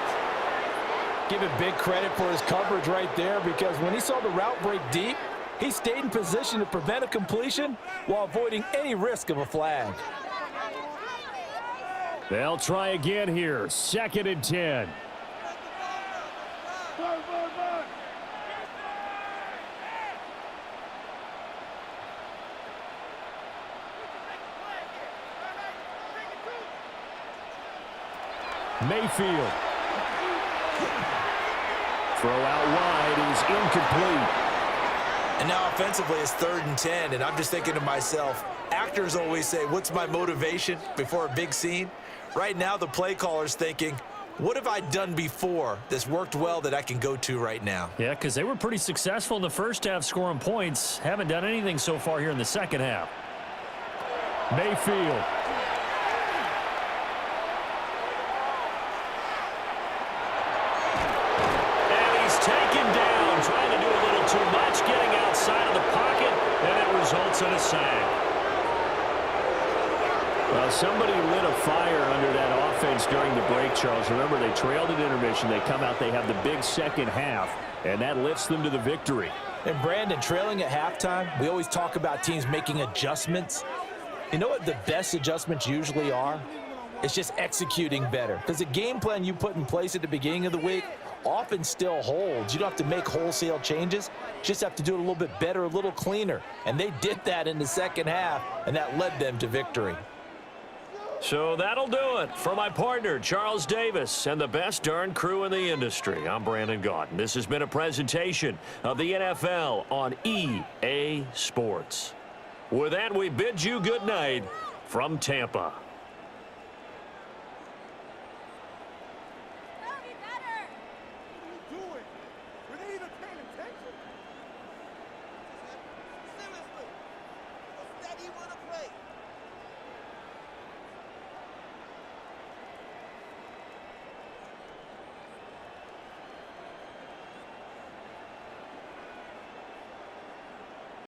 Give him big credit for his coverage right there, because when he saw the route break deep, he stayed in position to prevent a completion while avoiding any risk of a flag. They'll try again here. 2nd and 10. Mayfield. Throw out wide is incomplete. And now offensively it's 3rd and 10, and I'm just thinking to myself, actors always say, what's my motivation before a big scene? Right now the play caller's thinking, what have I done before that's worked well that I can go to right now? Yeah, because they were pretty successful in the first half scoring points. Haven't done anything so far here in the second half. Mayfield. Trying to do a little too much, getting outside of the pocket, and it results in a sack. Well, somebody lit a fire under that offense during the break, Charles. Remember, they trailed at intermission. They come out, they have the big second half, and that lifts them to the victory. And Brandon, trailing at halftime, we always talk about teams making adjustments. You know what the best adjustments usually are? It's just executing better. Because the game plan you put in place at the beginning of the week often still holds. You don't have to make wholesale changes. Just have to do it a little bit better, a little cleaner. And they did that in the second half, and that led them to victory. So that'll do it for my partner, Charles Davis, and the best darn crew in the industry. I'm Brandon Gaudin. This has been a presentation of the NFL on EA Sports. With that, we bid you good night from Tampa.